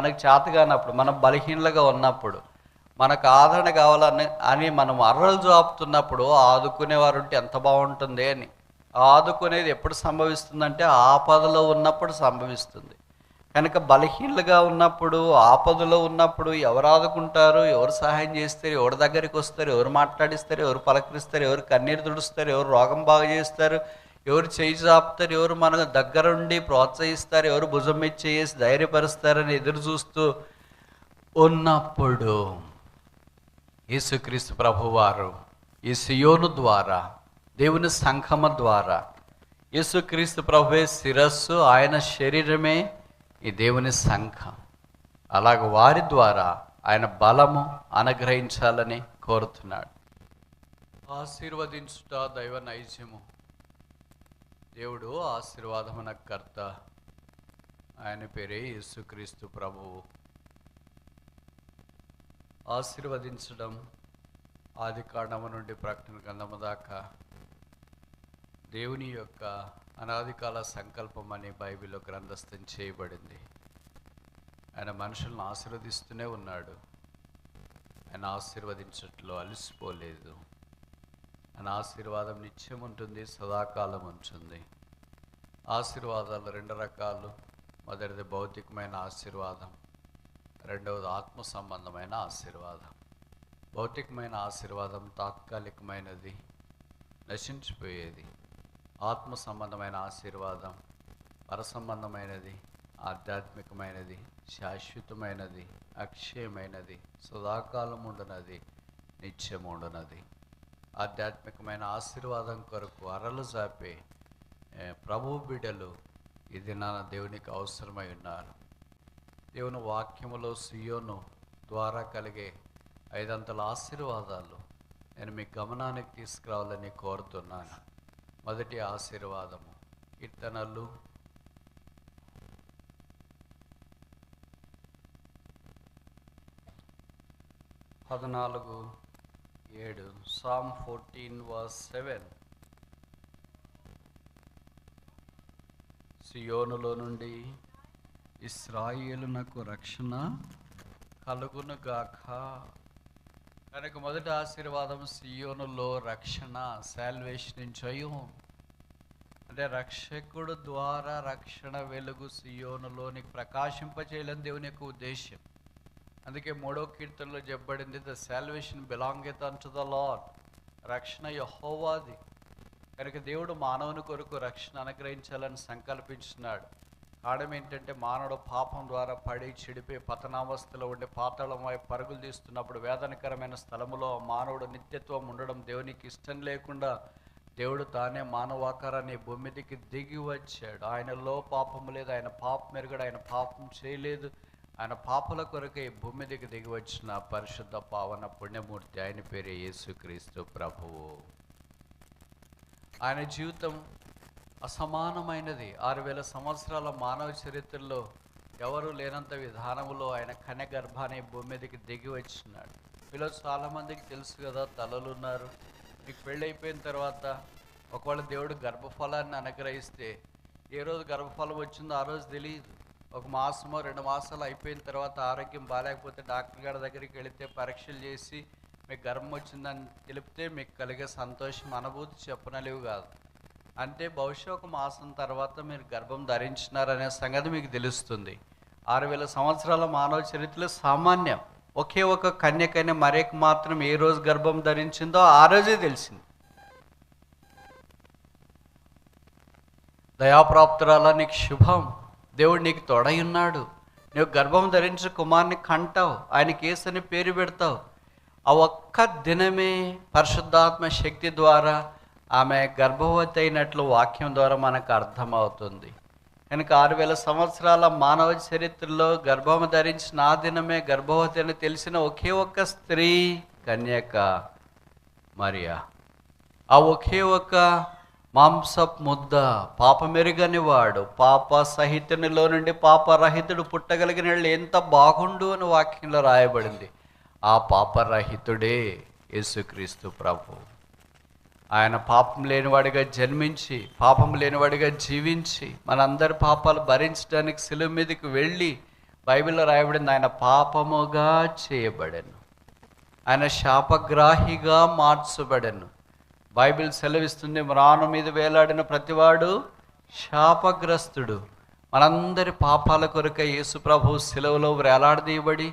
మనకు చేత కానప్పుడు, మనం బలహీనలుగా ఉన్నప్పుడు, మనకు ఆదరణ కావాలని మనం అర్రలు జాపుతున్నప్పుడు ఆదుకునేవారు ఉంటే ఎంత బాగుంటుంది అని. ఆదుకునేది ఎప్పుడు సంభవిస్తుందంటే ఆపదలో ఉన్నప్పుడు సంభవిస్తుంది. కనుక బలహీనలుగా ఉన్నప్పుడు, ఆపదలో ఉన్నప్పుడు ఎవరు ఆదుకుంటారు, ఎవరు సహాయం చేస్తారు, ఎవరి దగ్గరికి వస్తారు, ఎవరు మాట్లాడిస్తారు, ఎవరు పలకరిస్తారు, ఎవరు కన్నీరు తుడుస్తారు, ఎవరు రోగం బాగు చేస్తారు, ఎవరు చేయి చాపుతారు, ఎవరు మన దగ్గరుండి ప్రోత్సహిస్తారు, ఎవరు భుజం మీద చేసి ధైర్యపరుస్తారని ఎదురు చూస్తూ ఉన్నప్పుడు యేసుక్రీస్తు ప్రభువారు ఈ సియోను ద్వారా, దేవుని సంఘము ద్వారా, యేసుక్రీస్తు ప్రభువే శిరస్సు, ఆయన శరీరమే ఈ దేవుని సంఘం. అలాగ వారి ద్వారా ఆయన బలము అనుగ్రహించాలని కోరుతున్నాడు. ఆశీర్వదించుట దైవ నైజము. దేవుడు ఆశీర్వాదమున కర్త. ఆయన పేరే యేసుక్రీస్తు ప్రభువు. ఆశీర్వదించడం ఆది కాండము నుండి ప్రకటన గ్రంథము దాకా దేవుని యొక్క అనాదికాల సంకల్పం అని బైబిల్లో గ్రంథస్థం చేయబడింది. ఆయన మనుషులను ఆశీర్వదిస్తూనే ఉన్నాడు. ఆయన ఆశీర్వదించట్లో అలసిపోలేదు. ఆయన ఆశీర్వాదం నిత్యం ఉంటుంది, సదాకాలం ఉంటుంది. ఆశీర్వాదాలు రెండు రకాలు. మొదటిది భౌతికమైన ఆశీర్వాదం, రెండవది ఆత్మ సంబంధమైన ఆశీర్వాదం. భౌతికమైన ఆశీర్వాదం తాత్కాలికమైనది, నశించిపోయేది. ఆత్మ సంబంధమైన ఆశీర్వాదం పరసంబంధమైనది, ఆధ్యాత్మికమైనది, శాశ్వతమైనది, అక్షయమైనది, సదాకాలం ఉండునది, నిత్యం ఉండునది. ఆధ్యాత్మికమైన ఆశీర్వాదం కొరకు అరలు చాపే ప్రభు బిడ్డలు ఇది నా దేవునికి అవసరమై ఉన్నారు. దేవుని వాక్యములో సియోను ద్వారా కలిగే 5 అంతల ఆశీర్వాదాలు నేను మీ గమనానికి తీసుకురావాలని కోరుతున్నాను. మొదటి ఆశీర్వాదము కీర్తనలు 14:7, Psalm 14:7. సియోనులో నుండి ఇశ్రాయేలునకు రక్షణ కలుగునుగాక. కనుక మొదటి ఆశీర్వాదం సియోనులో రక్షణ, సాల్వేషన్, జయం. అంటే రక్షకుడు ద్వారా రక్షణ వెలుగు సియోనులోని ప్రకాశింపచేయాలని దేవుని యొక్క ఉద్దేశం. అందుకే 3వ కీర్తనలో చెప్పబడింది, the salvation belongeth unto the lord. రక్షణ యెహోవాది. కనుక దేవుడు మానవుని కొరకు రక్షణ అనుగ్రహించాలని సంకల్పించున్నాడు. కారణం ఏంటంటే మానవుడు పాపం ద్వారా పడి చెడిపోయి పతనావస్థలో ఉండే పాతాళం వైపు పరుగులు తీస్తున్నప్పుడు వేదనకరమైన స్థలములో మానవుడు నిత్యత్వం ఉండడం దేవునికి ఇష్టం లేకుండా దేవుడు తానే మానవాకారాన్ని భూమి మీదకి దిగి వచ్చాడు. ఆయనలో పాపం లేదు, ఆయన పాపం ఎరుగడు, ఆయన పాపం చేయలేదు. ఆయన పాపల కొరకే భూమి మీదకి దిగి వచ్చిన పరిశుద్ధ పావన పుణ్యమూర్తి. ఆయన పేరే యేసుక్రీస్తు ప్రభువు. ఆయన జీవితం అసమానమైనది. 6000 సంవత్సరాల మానవ చరిత్రలో ఎవరు లేనంత విధానములో ఆయన కన్య గర్భాన్ని భూమి మీదకి దిగి వచ్చినాడు. మీలో చాలామందికి తెలుసు కదా, తలలు ఉన్నారు. మీకు పెళ్ళి అయిపోయిన తర్వాత ఒకవేళ దేవుడు గర్భఫలాన్ని అనుగ్రహిస్తే ఏ రోజు గర్భఫలం వచ్చిందో ఆ రోజు తెలియదు. 1 మాసమో 2 మాసాలు అయిపోయిన తర్వాత ఆరోగ్యం బాగాలేకపోతే డాక్టర్ గారి దగ్గరికి వెళితే పరీక్షలు చేసి మీకు గర్భం వచ్చిందని తెలిపితే మీకు కలిగే సంతోషం, అనుభూతి చెప్పనలేవు కాదు. అంటే బహుశా 1 మాసం తర్వాత మీరు గర్భం ధరించినారనే సంగతి మీకు తెలుస్తుంది. 6000 సంవత్సరాల మానవ చరిత్రలో సామాన్యం. ఒకే ఒక కన్యకైన మరేక మాత్రం ఏ రోజు గర్భం ధరించిందో ఆ రోజే తెలిసింది. దయాప్రాప్తురాలా, నీకు శుభం, దేవుడు నీకు తోడై ఉన్నాడు. నువ్వు గర్భం ధరించి కుమారుని కంటావు, ఆయనకి యేసు అని పేరు పెడతావు. ఆ ఒక్క దినమే పరిశుద్ధాత్మ శక్తి ద్వారా ఆమె గర్భవతి అయినట్లు వాక్యం ద్వారా మనకు అర్థమవుతుంది. కనుక 6000 సంవత్సరాల మానవ చరిత్రలో గర్భం ధరించిన ఆ దినమే గర్భవతి అని తెలిసిన ఒకే ఒక్క స్త్రీ కన్యక మరియా. ఆ ఒకే ఒక్క మాంసపు ముద్ద, పాపమెరుగని వాడు, పాప సహితునిలో నుండి పాపరహితుడు పుట్టగలిగిన వాళ్ళు ఎంత బాగుండు అని వాక్యంలో రాయబడింది. ఆ పాపరహితుడే యేసుక్రీస్తు ప్రభు. ఆయన పాపం లేనివాడిగా జన్మించి పాపం లేనివాడిగా జీవించి మనందరి పాపాలు భరించడానికి శిలువ మీదకి వెళ్ళి బైబిల్లో రాయబడింది, ఆయన పాపముగా చేయబడెను, ఆయన శాపగ్రాహిగా మార్చబడెను. బైబిల్ సెలవిస్తుంది, మ్రాను మీద వేలాడిన ప్రతివాడు శాపగ్రస్తుడు. మనందరి పాపాల కొరకై యేసు ప్రభువు శిలువలో వేలాడదీయబడి,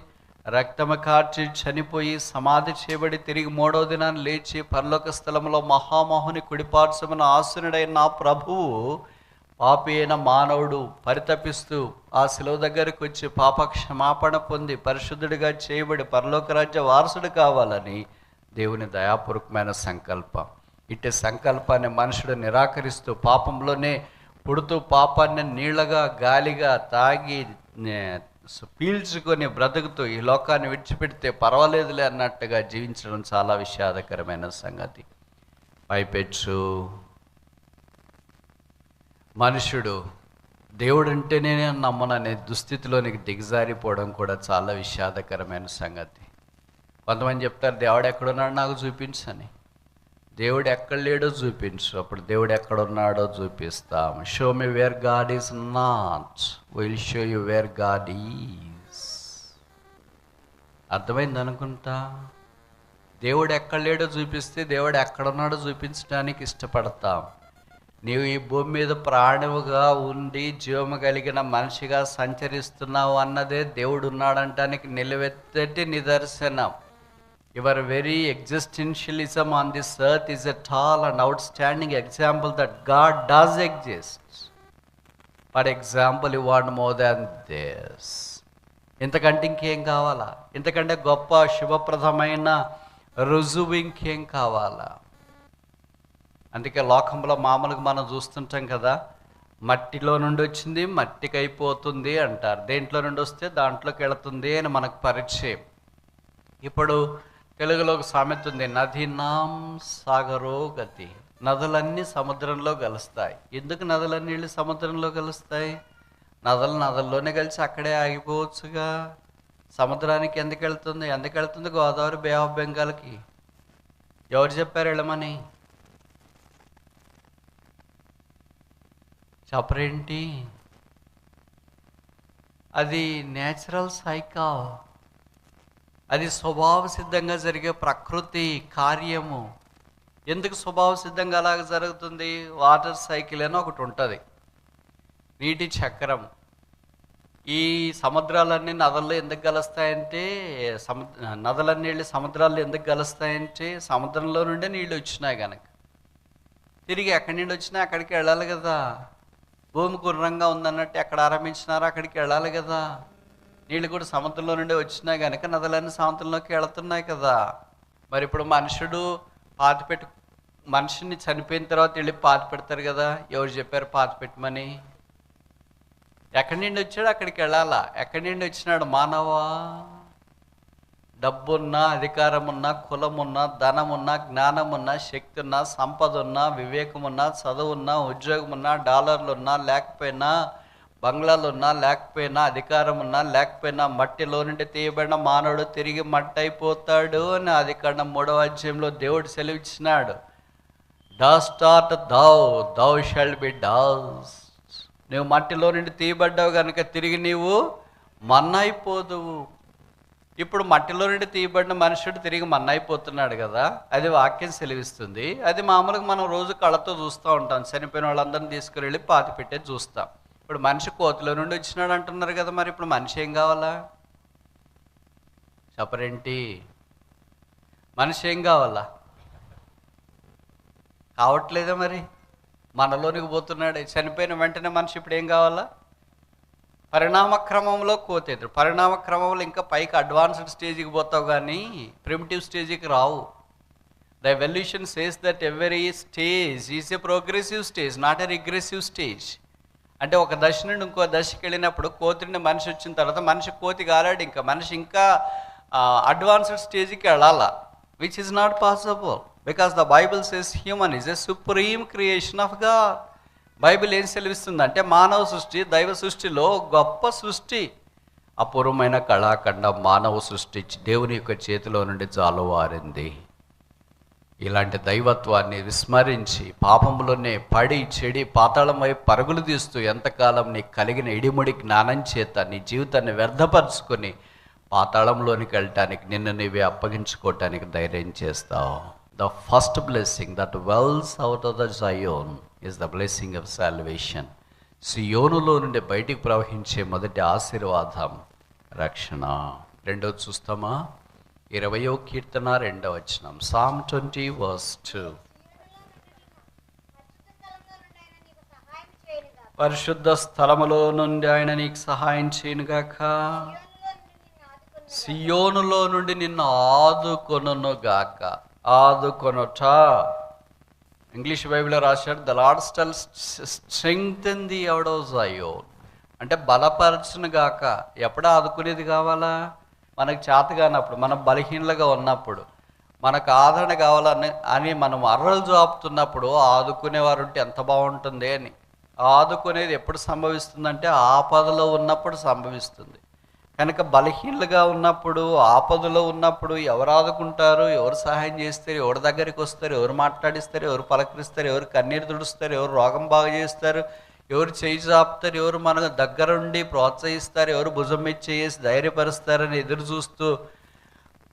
రక్తము కార్చి చనిపోయి, సమాధి చేయబడి, తిరిగి మూడవ దినాన్ని లేచి పరలోక స్థలంలో మహామోహుని కుడిపార్శ్వమున ఆసీనుడైన నా ప్రభువు పాపి అయిన మానవుడు పరితపిస్తూ ఆ శిలువ దగ్గరికి వచ్చి పాప క్షమాపణ పొంది పరిశుద్ధుడిగా చేయబడి పరలోక రాజ్య వారసుడు కావాలని దేవుని దయాపూర్వకమైన సంకల్పం. ఇట్టి సంకల్పాన్ని మనుషుడు నిరాకరిస్తూ పాపంలోనే పుడుతూ పాపాన్ని నీళ్ళగా గాలిగా తాగి పీల్చుకొని బ్రతుకుతూ ఈ లోకాన్ని విడిచిపెడితే పర్వాలేదులే అన్నట్టుగా జీవించడం చాలా విషాదకరమైన సంగతి. పైపెచ్చు మనుషుడు దేవుడంటేనే నమ్మననే దుస్థితిలోనికి దిగజారిపోవడం కూడా చాలా విషాదకరమైన సంగతి. కొంతమంది చెప్తారు, దేవుడు ఎక్కడున్నాడో నాకు చూపించని. దేవుడు ఎక్కడ లేడో చూపించు, అప్పుడు దేవుడు ఎక్కడున్నాడో చూపిస్తాం. Show me where God is not, will show you where God is. అర్థమైంది అనుకుంటా. దేవుడు ఎక్కడ లేడో చూపిస్తే దేవుడు ఎక్కడున్నాడో చూపించడానికి ఇష్టపడతాం. నీవు ఈ భూమి మీద ప్రాణువుగా ఉండి జీవము కలిగిన మనిషిగా సంచరిస్తున్నావు అన్నదే దేవుడు ఉన్నాడంటానికి నిలవెత్తటి నిదర్శనం. Your very existentialism on this earth is a tall and outstanding example that God does exist. For example, you want more than this. ఇంతకంటే ఇంకేం కావాలా? ఇంతకంటే గొప్ప శుభప్రదమైన రుజువు ఇంకేం కావాలా? అందుకే లోకంలో మామూలుగా మనం చూస్తుంటాం కదా, మట్టిలో నుండి వచ్చింది మట్టికి అయిపోతుంది అంటారు. దేంట్లో నుండి వస్తే దాంట్లోకి వెళుతుంది అని మనకు పరిచయం. ఇప్పుడు తెలుగులో ఒక సామెత ఉంది, నదీనాం సాగరో గతి. నదులన్నీ సముద్రంలో కలుస్తాయి. ఎందుకు నదులన్నీ వెళ్ళి సముద్రంలో కలుస్తాయి? నదుల్లోనే కలిసి అక్కడే ఆగిపోవచ్చుగా. సముద్రానికి ఎందుకు వెళ్తుంది? గోదావరి, బే ఆఫ్ బెంగాల్కి. ఎవరు చెప్పారు వెళ్ళమని? చెప్పరేంటి? అది నేచురల్ సైకిల్, అది స్వభావ సిద్ధంగా జరిగే ప్రకృతి కార్యము. ఎందుకు స్వభావ సిద్ధంగా అలాగ జరుగుతుంది? వాటర్ సైకిల్ అని ఒకటి ఉంటుంది, నీటి చక్రం. ఈ సముద్రాలన్నీ నదుల్లో ఎందుకు కలుస్తాయంటే, నదులన్నీ వెళ్ళి సముద్రాల్లో ఎందుకు కలుస్తాయంటే, సముద్రంలో నుండే నీళ్ళు వచ్చినాయి కనుక. తిరిగి ఎక్కడి నుండి వచ్చినా అక్కడికి వెళ్ళాలి కదా. భూమి గుర్రంగా ఉందన్నట్టు ఎక్కడ ఆరంభించినారో అక్కడికి వెళ్ళాలి కదా. నీళ్ళు కూడా సముద్రంలో నుండి వచ్చినాయి కనుక నదులన్నీ సముద్రంలోకి వెళుతున్నాయి కదా. మరి ఇప్పుడు మనిషిని చనిపోయిన తర్వాత వెళ్ళి పాతి పెడతారు కదా. ఎవరు చెప్పారు పాతి పెట్టమని? ఎక్కడి నుండి వచ్చాడు అక్కడికి వెళ్ళాలా. ఎక్కడి నుండి వచ్చినాడు? మానవా. డబ్బున్నా, అధికారమున్నా, కులమున్నా, ధనమున్నా, జ్ఞానమున్నా, శక్తి ఉన్నా, సంపద ఉన్నా, వివేకమున్నా, చదువున్నా, ఉద్యోగమున్నా, డాలర్లున్నా లేకపోయినా, బంగ్లాలున్నా లేకపోయినా, అధికారం ఉన్నా లేకపోయినా, మట్టిలో నుండి తీయబడిన మానవుడు తిరిగి మట్టి అయిపోతాడు అని ఆదికాండం 3వ అధ్యాయంలో దేవుడు సెలవిచ్చినాడు. Dust art thou shalt be dust. నువ్వు మట్టిలో నుండి తీయబడ్డావు కనుక తిరిగి నీవు మన్నైపోదువు. ఇప్పుడు మట్టిలో నుండి తీయబడిన మనుషుడు తిరిగి మన్నైపోతున్నాడు కదా, అది వాక్యం సెలవిస్తుంది. అది మామూలుగా మనం రోజు కళ్ళతో చూస్తూ ఉంటాం. చనిపోయిన వాళ్ళందరినీ తీసుకుని పాతి పెట్టేది చూస్తాం. ఇప్పుడు మనిషి కోతిలో నుండి వచ్చినాడు అంటున్నారు కదా, మరి ఇప్పుడు మనిషి ఏం కావాలా? చెప్పరేంటి? మనిషి ఏం కావాలా? కావట్లేదా? మరి మనలోనికి పోతున్నాడే. చనిపోయిన వెంటనే మనిషి ఇప్పుడు ఏం కావాలా? పరిణామ క్రమంలో కోతి ఎదురు. పరిణామ క్రమంలో ఇంకా పైకి అడ్వాన్స్డ్ స్టేజ్కి పోతావు కానీ ప్రిమిటివ్ స్టేజ్కి రావు. The evolution says that every stage is a progressive stage, not a regressive stage. అంటే ఒక దశ నుండి ఇంకో దశకి వెళ్ళినప్పుడు కోతి నుండి మనిషి వచ్చిన తర్వాత మనిషి కోతి కాలాడు, ఇంకా మనిషి ఇంకా అడ్వాన్స్డ్ స్టేజ్కి వెళ్ళాలా, which is not possible because the Bible says human is a supreme creation of God. Bible ఏం సెలవిస్తుంది అంటే మానవ సృష్టి దైవ సృష్టిలో గొప్ప సృష్టి, అపూర్వమైన కళాఖండం మానవ సృష్టి దేవుని యొక్క చేతిలో నుండి జాలువారింది. ఇలాంటి దైవత్వాన్ని విస్మరించి పాపంలోనే పడి చెడి పాతాళం వైపు పరుగులు తీస్తూ ఎంతకాలం నీకు కలిగిన ఇడిముడి జ్ఞానం చేత నీ జీవితాన్ని వ్యర్థపరుచుకొని పాతాళంలోనికి వెళ్ళటానికి నిన్ను నీవే అప్పగించుకోవటానికి ధైర్యం చేస్తావు. The first blessing that wells out of the Zion is the blessing of salvation. సియోనులో నుండి బయటికి ప్రవహించే మొదటి ఆశీర్వాదం రక్షణ. రెండోది చూస్తామా? 20వ కీర్తన 2వ వచనం. Psalm 20 verse 2. పరిశుద్ధ స్థలములో నుండి ఆయన నీకు సహాయం చేయనుగాక, సియోనులో నుండి నిన్ను ఆదుకొనుగాక. ఆదుకొనుట ఇంగ్లీష్ బైబిల్లో రాశాడు, the lord shall strengthen the out of జయోన్. అంటే బలపరచును గాక. ఎప్పుడు ఆదుకునేది కావాలా? మనకు చేత కానప్పుడు, మనం బలహీనలుగా ఉన్నప్పుడు, మనకు ఆదరణ కావాలని మనం అర్రలు జాపుతున్నప్పుడు ఆదుకునేవారు ఉంటే ఎంత బాగుంటుంది అని. ఆదుకునేది ఎప్పుడు సంభవిస్తుందంటే ఆపదలో ఉన్నప్పుడు సంభవిస్తుంది. కనుక బలహీనలుగా ఉన్నప్పుడు, ఆపదలో ఉన్నప్పుడు ఎవరు ఆదుకుంటారు, ఎవరు సహాయం చేస్తారు, ఎవరి దగ్గరికి వస్తారు, ఎవరు మాట్లాడిస్తారు, ఎవరు పలకరిస్తారు, ఎవరు కన్నీరు తుడుస్తారు, ఎవరు రోగం బాగు చేస్తారు, ఎవరు చేయి చాపుతారు, ఎవరు మన దగ్గరుండి ప్రోత్సహిస్తారు, ఎవరు భుజం మీద చేసి ధైర్యపరుస్తారని ఎదురు చూస్తూ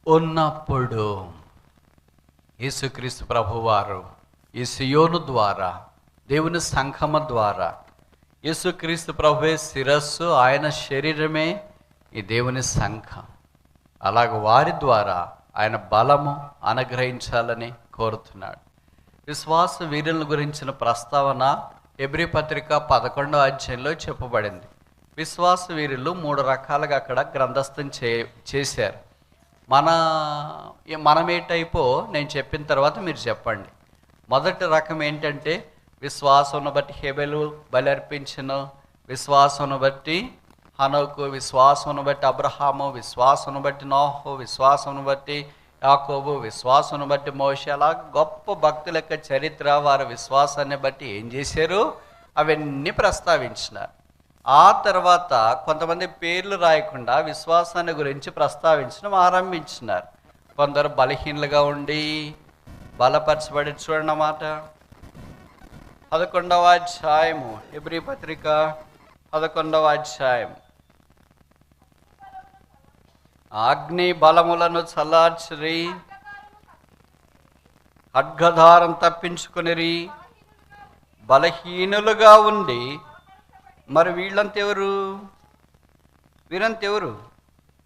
ఉన్నప్పుడు యేసుక్రీస్తు ప్రభువారు ఈ సియోను ద్వారా, దేవుని సంఘము ద్వారా, యేసుక్రీస్తు ప్రభువే శిరస్సు, ఆయన శరీరమే ఈ దేవుని సంఘం. అలాగ వారి ద్వారా ఆయన బలము అనుగ్రహించాలని కోరుతున్నాడు. విశ్వాస వీరుల గురించిన ప్రస్తావన హెబ్రీ పత్రిక 11వ అధ్యాయంలో చెప్పబడింది. విశ్వాస వీరులు 3 రకాలుగా అక్కడ గ్రంథస్థం చేశారు. మనమే టైపో నేను చెప్పిన తర్వాత మీరు చెప్పండి. మొదటి రకం ఏంటంటే విశ్వాసమును బట్టి హేబెలు బలి అర్పించెను, విశ్వాసమును బట్టి హనోకు, విశ్వాసమును బట్టి అబ్రహాము, విశ్వాసమును బట్టి నోహు, విశ్వాసమును బట్టి యాకోబు, విశ్వాసమును బట్టి మోషే. అలా గొప్ప భక్తుల యొక్క చరిత్ర, వారి విశ్వాసాన్ని బట్టి ఏం చేశారు అవన్నీ ప్రస్తావించినారు. ఆ తర్వాత కొంతమంది పేర్లు రాయకుండా విశ్వాసాన్ని గురించి ప్రస్తావించడం ఆరంభించినారు. కొందరు బలహీనలుగా ఉండి బలపరచబడి, చూడండి అన్నమాట 11వ అధ్యాయము హెబ్రీ పత్రిక 11వ అధ్యాయం. అగ్ని బలములను చల్లార్చిరి, ఖడ్గధారం తప్పించుకునిరి, బలహీనులుగా ఉండి. మరి వీళ్ళంతెవరు? వీరంతెవరు?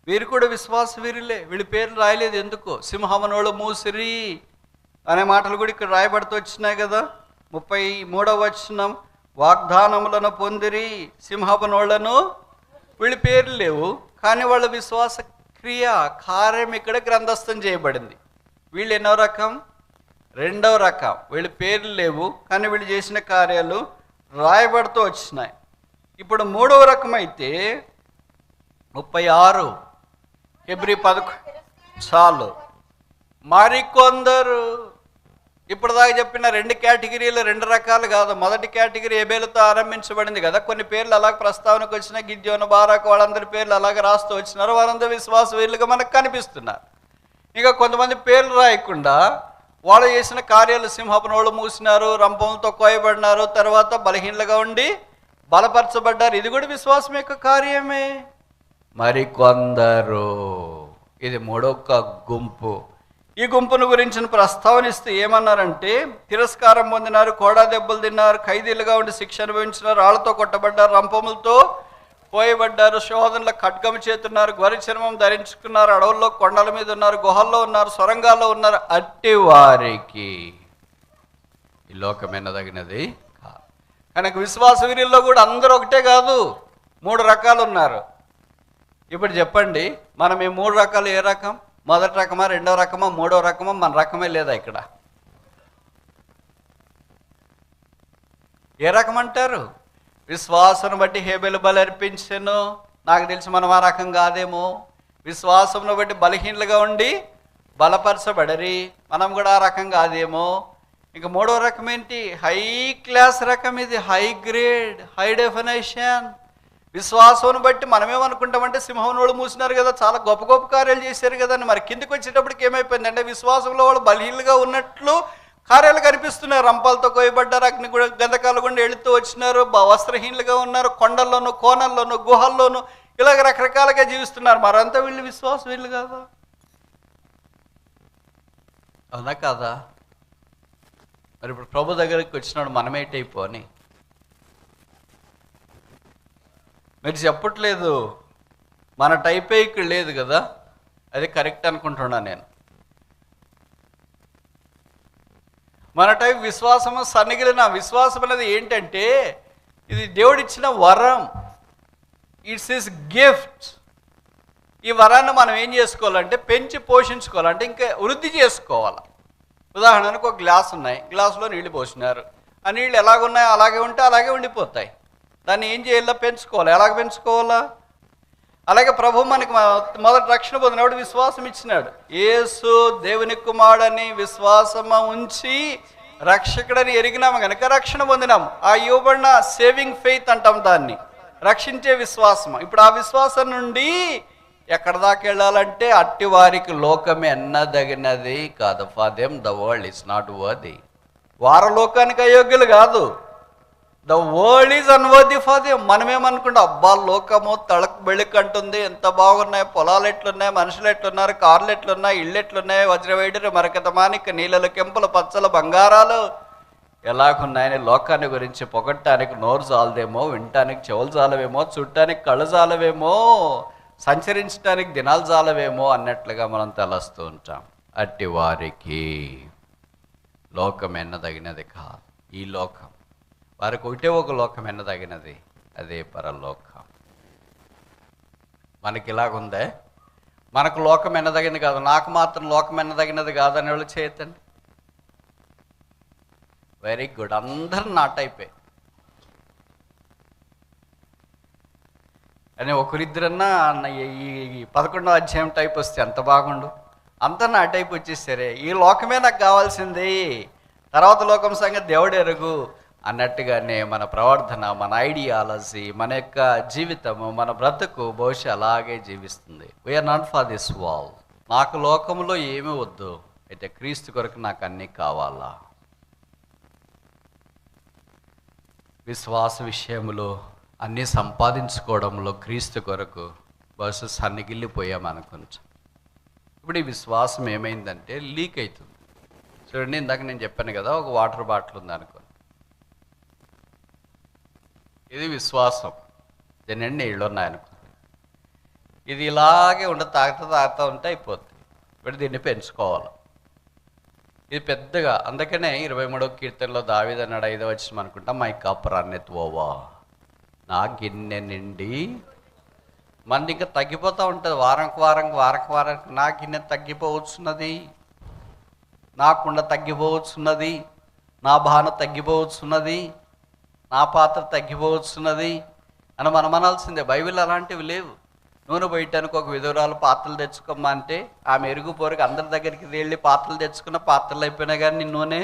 వీరు కూడా విశ్వాస వీరులే. వీళ్ళ పేర్లు రాయలేదు ఎందుకో. సింహమునోళ్ళు మూసిరి అనే మాటలు కూడా ఇక్కడ రాయబడుతూ వచ్చినాయి కదా. 33వ వచనం, వాగ్దానములను పొందిరి, సింహమునోళ్లను. వీళ్ళ పేర్లు లేవు, కానీ వాళ్ళ విశ్వాస క్రియ కార్యం ఇక్కడ గ్రంథస్థం చేయబడింది. వీళ్ళు ఎన్నో రకం? 2వ రకం. వీళ్ళ పేర్లు లేవు, కానీ వీళ్ళు చేసిన కార్యాలు రాయబడుతూ వచ్చినాయి. ఇప్పుడు 3వ రకం అయితే 36 హెబ్రీ 11 చాలు. మరికొందరు ఇప్పుడు దాకా చెప్పిన 2 కేటగిరీలు 2 రకాలు కాదు. మొదటి కేటగిరీ హేబెలుతో ఆరంభించబడింది కదా. కొన్ని పేర్లు అలాగ ప్రస్తావనకు వచ్చినాయి. గిద్యోను, బారాకు, వాళ్ళందరి పేర్లు అలాగే రాస్తూ వచ్చినారు. వారందరూ విశ్వాస వీరులుగా మనకు కనిపిస్తున్నారు. ఇంకా కొంతమంది పేర్లు రాయకుండా వాళ్ళు చేసిన కార్యాలు, సింహపునోళ్ళు మూసినారు, రంపంతో కోయబడినారు, తర్వాత బలహీనలుగా ఉండి బలపరచబడ్డారు. ఇది కూడా విశ్వాసం యొక్క కార్యమే. మరికొందరు, ఇది 3వ గుంపు. ఈ గుంపును గురించిన ప్రస్తావనిస్తే ఏమన్నారంటే, తిరస్కారం పొందినారు, కోడా దెబ్బలు తిన్నారు, ఖైదీలుగా ఉండి శిక్ష అనుభవించినారు, రాళ్లతో కొట్టబడ్డారు, రంపములతో పోయబడ్డారు, శోధనలో ఖడ్గం చేతున్నారు, గొర్రె చర్మం ధరించుకున్నారు, అడవుల్లో కొండల మీద ఉన్నారు, గుహల్లో ఉన్నారు, సొరంగాల్లో ఉన్నారు. అట్టి వారికి ఈ లోకమైనదగినది కాదు. కనుక విశ్వాస వీరుల్లో కూడా అందరూ ఒకటే కాదు, 3 రకాలు ఉన్నారు. ఇప్పుడు చెప్పండి, మనం ఈ 3 రకాలు ఏ రకం? మొదటి రకమా, 2వ రకమా, 3వ రకమా? మన రకమే లేదా ఇక్కడ? ఏ రకం అంటారు? విశ్వాసం బట్టి హేబెలు బలి అర్పించెను. నాకు తెలిసి మనం ఆ రకం కాదేమో. విశ్వాసంను బట్టి బలహీనలుగా ఉండి బలపరచబడరి, మనం కూడా ఆ రకం కాదేమో. ఇంకా 3వ రకం ఏంటి? హై క్లాస్ రకం. ఇది హై గ్రేడ్, హై డెఫినేషన్. విశ్వాసం బట్టి మనమేమనుకుంటామంటే సింహం నోళ్ళు మూసినారు కదా, చాలా గొప్ప గొప్ప కార్యాలు చేశారు కదా అని. మరి కిందికి వచ్చేటప్పటికి ఏమైపోయింది అంటే విశ్వాసంలో వాళ్ళు బలహీనంగా ఉన్నట్లు కార్యాలు కనిపిస్తున్నాయి. రంపాలతో కోయబడ్డారు, అగ్ని గంధకాలు గుండా వెళుతూ వచ్చినారు, వస్త్రహీనులుగా ఉన్నారు, కొండల్లోనూ కోనల్లోనూ గుహల్లోనూ ఇలాగ రకరకాలుగా జీవిస్తున్నారు. మరంతా వీళ్ళు విశ్వాసం వీళ్ళు కాదా? అవునా కాదా? మరి ఇప్పుడు ప్రభు దగ్గరికి వచ్చినాడు మనమేటైపోని మీరు చెప్పట్లేదు, మన టైపే ఇక్కడ లేదు కదా, అది కరెక్ట్ అనుకుంటున్నా నేను. మన టైప్ విశ్వాసము సన్నిగిలిన విశ్వాసం అనేది ఏంటంటే ఇది దేవుడిచ్చిన వరం, ఇట్స్ హిస్ గిఫ్ట్. ఈ వరాన్ని మనం ఏం చేసుకోవాలంటే పెంచి పోషించుకోవాలంటే ఇంకా వృద్ధి చేసుకోవాలి. ఉదాహరణకు ఒక గ్లాస్ ఉన్నాయి, గ్లాసులో నీళ్లు పోసినారు, ఆ నీళ్ళు ఎలాగున్నాయో అలాగే ఉంటే అలాగే ఉండిపోతాయి. దాన్ని ఏం చేయాలా? పెంచుకోవాలి. ఎలాగ పెంచుకోవాలా? అలాగే ప్రభు మనకి మొదటి రక్షణ పొందినప్పుడు విశ్వాసం ఇచ్చినాడు. యేసు దేవుని కుమారుడని విశ్వాసము ఉంచి రక్షకుడని ఎరిగినాము కనుక రక్షణ పొందినాము. ఆ ఇవ్వబడిన సేవింగ్ ఫెయిత్ అంటాం దాన్ని, రక్షించే విశ్వాసం. ఇప్పుడు ఆ విశ్వాసం నుండి ఎక్కడ దాకా వెళ్ళాలంటే అట్టి వారికి లోకమే ఎన్నదగినది కాదు. For them the world is not worthy. వారు లోకానికి అయోగ్యులు కాదు. The world is unworthy for them. మనమేమనుకుంటాం, అబ్బా లోకము తళకు బెళికంటుంది, ఎంత బాగున్నాయి, పొలాలు ఎట్లున్నాయి, మనుషులు ఎట్లున్నారు, కార్లు ఎట్లున్నాయి, ఇళ్ళు ఎట్లున్నాయి, వజ్రవైడూర్య మరకత మాణిక్య నీళ్ళలు కెంపులు పచ్చలు బంగారాలు ఎలాగున్నాయని లోకాన్ని గురించి పొగట్టానికి నోరు చాలదేమో, వినటానికి చెవులు చాలవేమో, చూడటానికి కళ్ళు చాలవేమో, సంచరించడానికి దినాలు చాలవేమో అన్నట్లుగా మనం తలస్తూ ఉంటాం. అట్టి వారికి లోకం ఎన్నదగినది కాదు. ఈ లోకం వారికి ఒకటే ఒక లోకం ఎన్నదగినది, అదే పరలోకం. మనకి ఇలాగుందే, మనకు లోకం ఎన్నదగినది కాదు, నాకు మాత్రం లోకం ఎన్నదగినది కాదని వాళ్ళు చేయతండి. వెరీ గుడ్, అందరూ నా టైపే అని ఒకరిద్దరన్నా ఈ 11వ అధ్యాయం టైప్ వస్తే ఎంత బాగుండు. అంతా నా టైప్ వచ్చేసరే, ఈ లోకమే నాకు కావాల్సింది, తర్వాత లోకం సంగతి దేవుడు ఎరుగు అన్నట్టుగానే మన ప్రవర్తన, మన ఐడియాలజీ, మన యొక్క జీవితము, మన బ్రతుకు బహుశా అలాగే జీవిస్తుంది. We are not for this world. నాకు లోకంలో ఏమీ వద్దు, అయితే క్రీస్తు కొరకు నాకు అన్నీ కావాలా. విశ్వాస విషయంలో అన్నీ సంపాదించుకోవడంలో క్రీస్తు కొరకు బహుశా సన్నిగిల్లిపోయామనుకుంటా. ఇప్పుడు ఈ విశ్వాసం ఏమైందంటే లీక్ అవుతుంది. చూడండి, ఇందాక నేను చెప్పాను కదా, ఒక వాటర్ బాటిల్ ఉంది అనుకో, ఇది విశ్వాసం, దీని నీళ్ళు ఉన్నాయనుకో, ఇది ఇలాగే తాగుతూ ఉంటే అయిపోతుంది. ఇప్పుడు దీన్ని పెంచుకోవాలి. ఇది పెద్దగా, అందుకనే 23వ కీర్తనలో దావీదు అన్నాడు 5వ వచనం అనుకుంటా, మై కప్ రన్నెత్ ఓవర్, నా గిన్నె నిండి. మనది ఇంకా తగ్గిపోతూ ఉంటుంది, వారానికి నా గిన్నె తగ్గిపోవచ్చున్నది, నా కుండ తగ్గిపోవచ్చున్నది, నా బాణ తగ్గిపోవచ్చున్నది, నా పాత్ర తగ్గిపోవచ్చున్నది అని మనం అనాల్సిందే. బైబిల్ అలాంటివి లేవు. నూనె పోయటానికి ఒక విధురాలు పాత్రలు తెచ్చుకోమ్మా అంటే ఆమె ఎరుగుపోరికి అందరి దగ్గరికి వెళ్ళి పాత్రలు తెచ్చుకున్న, పాత్రలు అయిపోయినా కానీ నూనె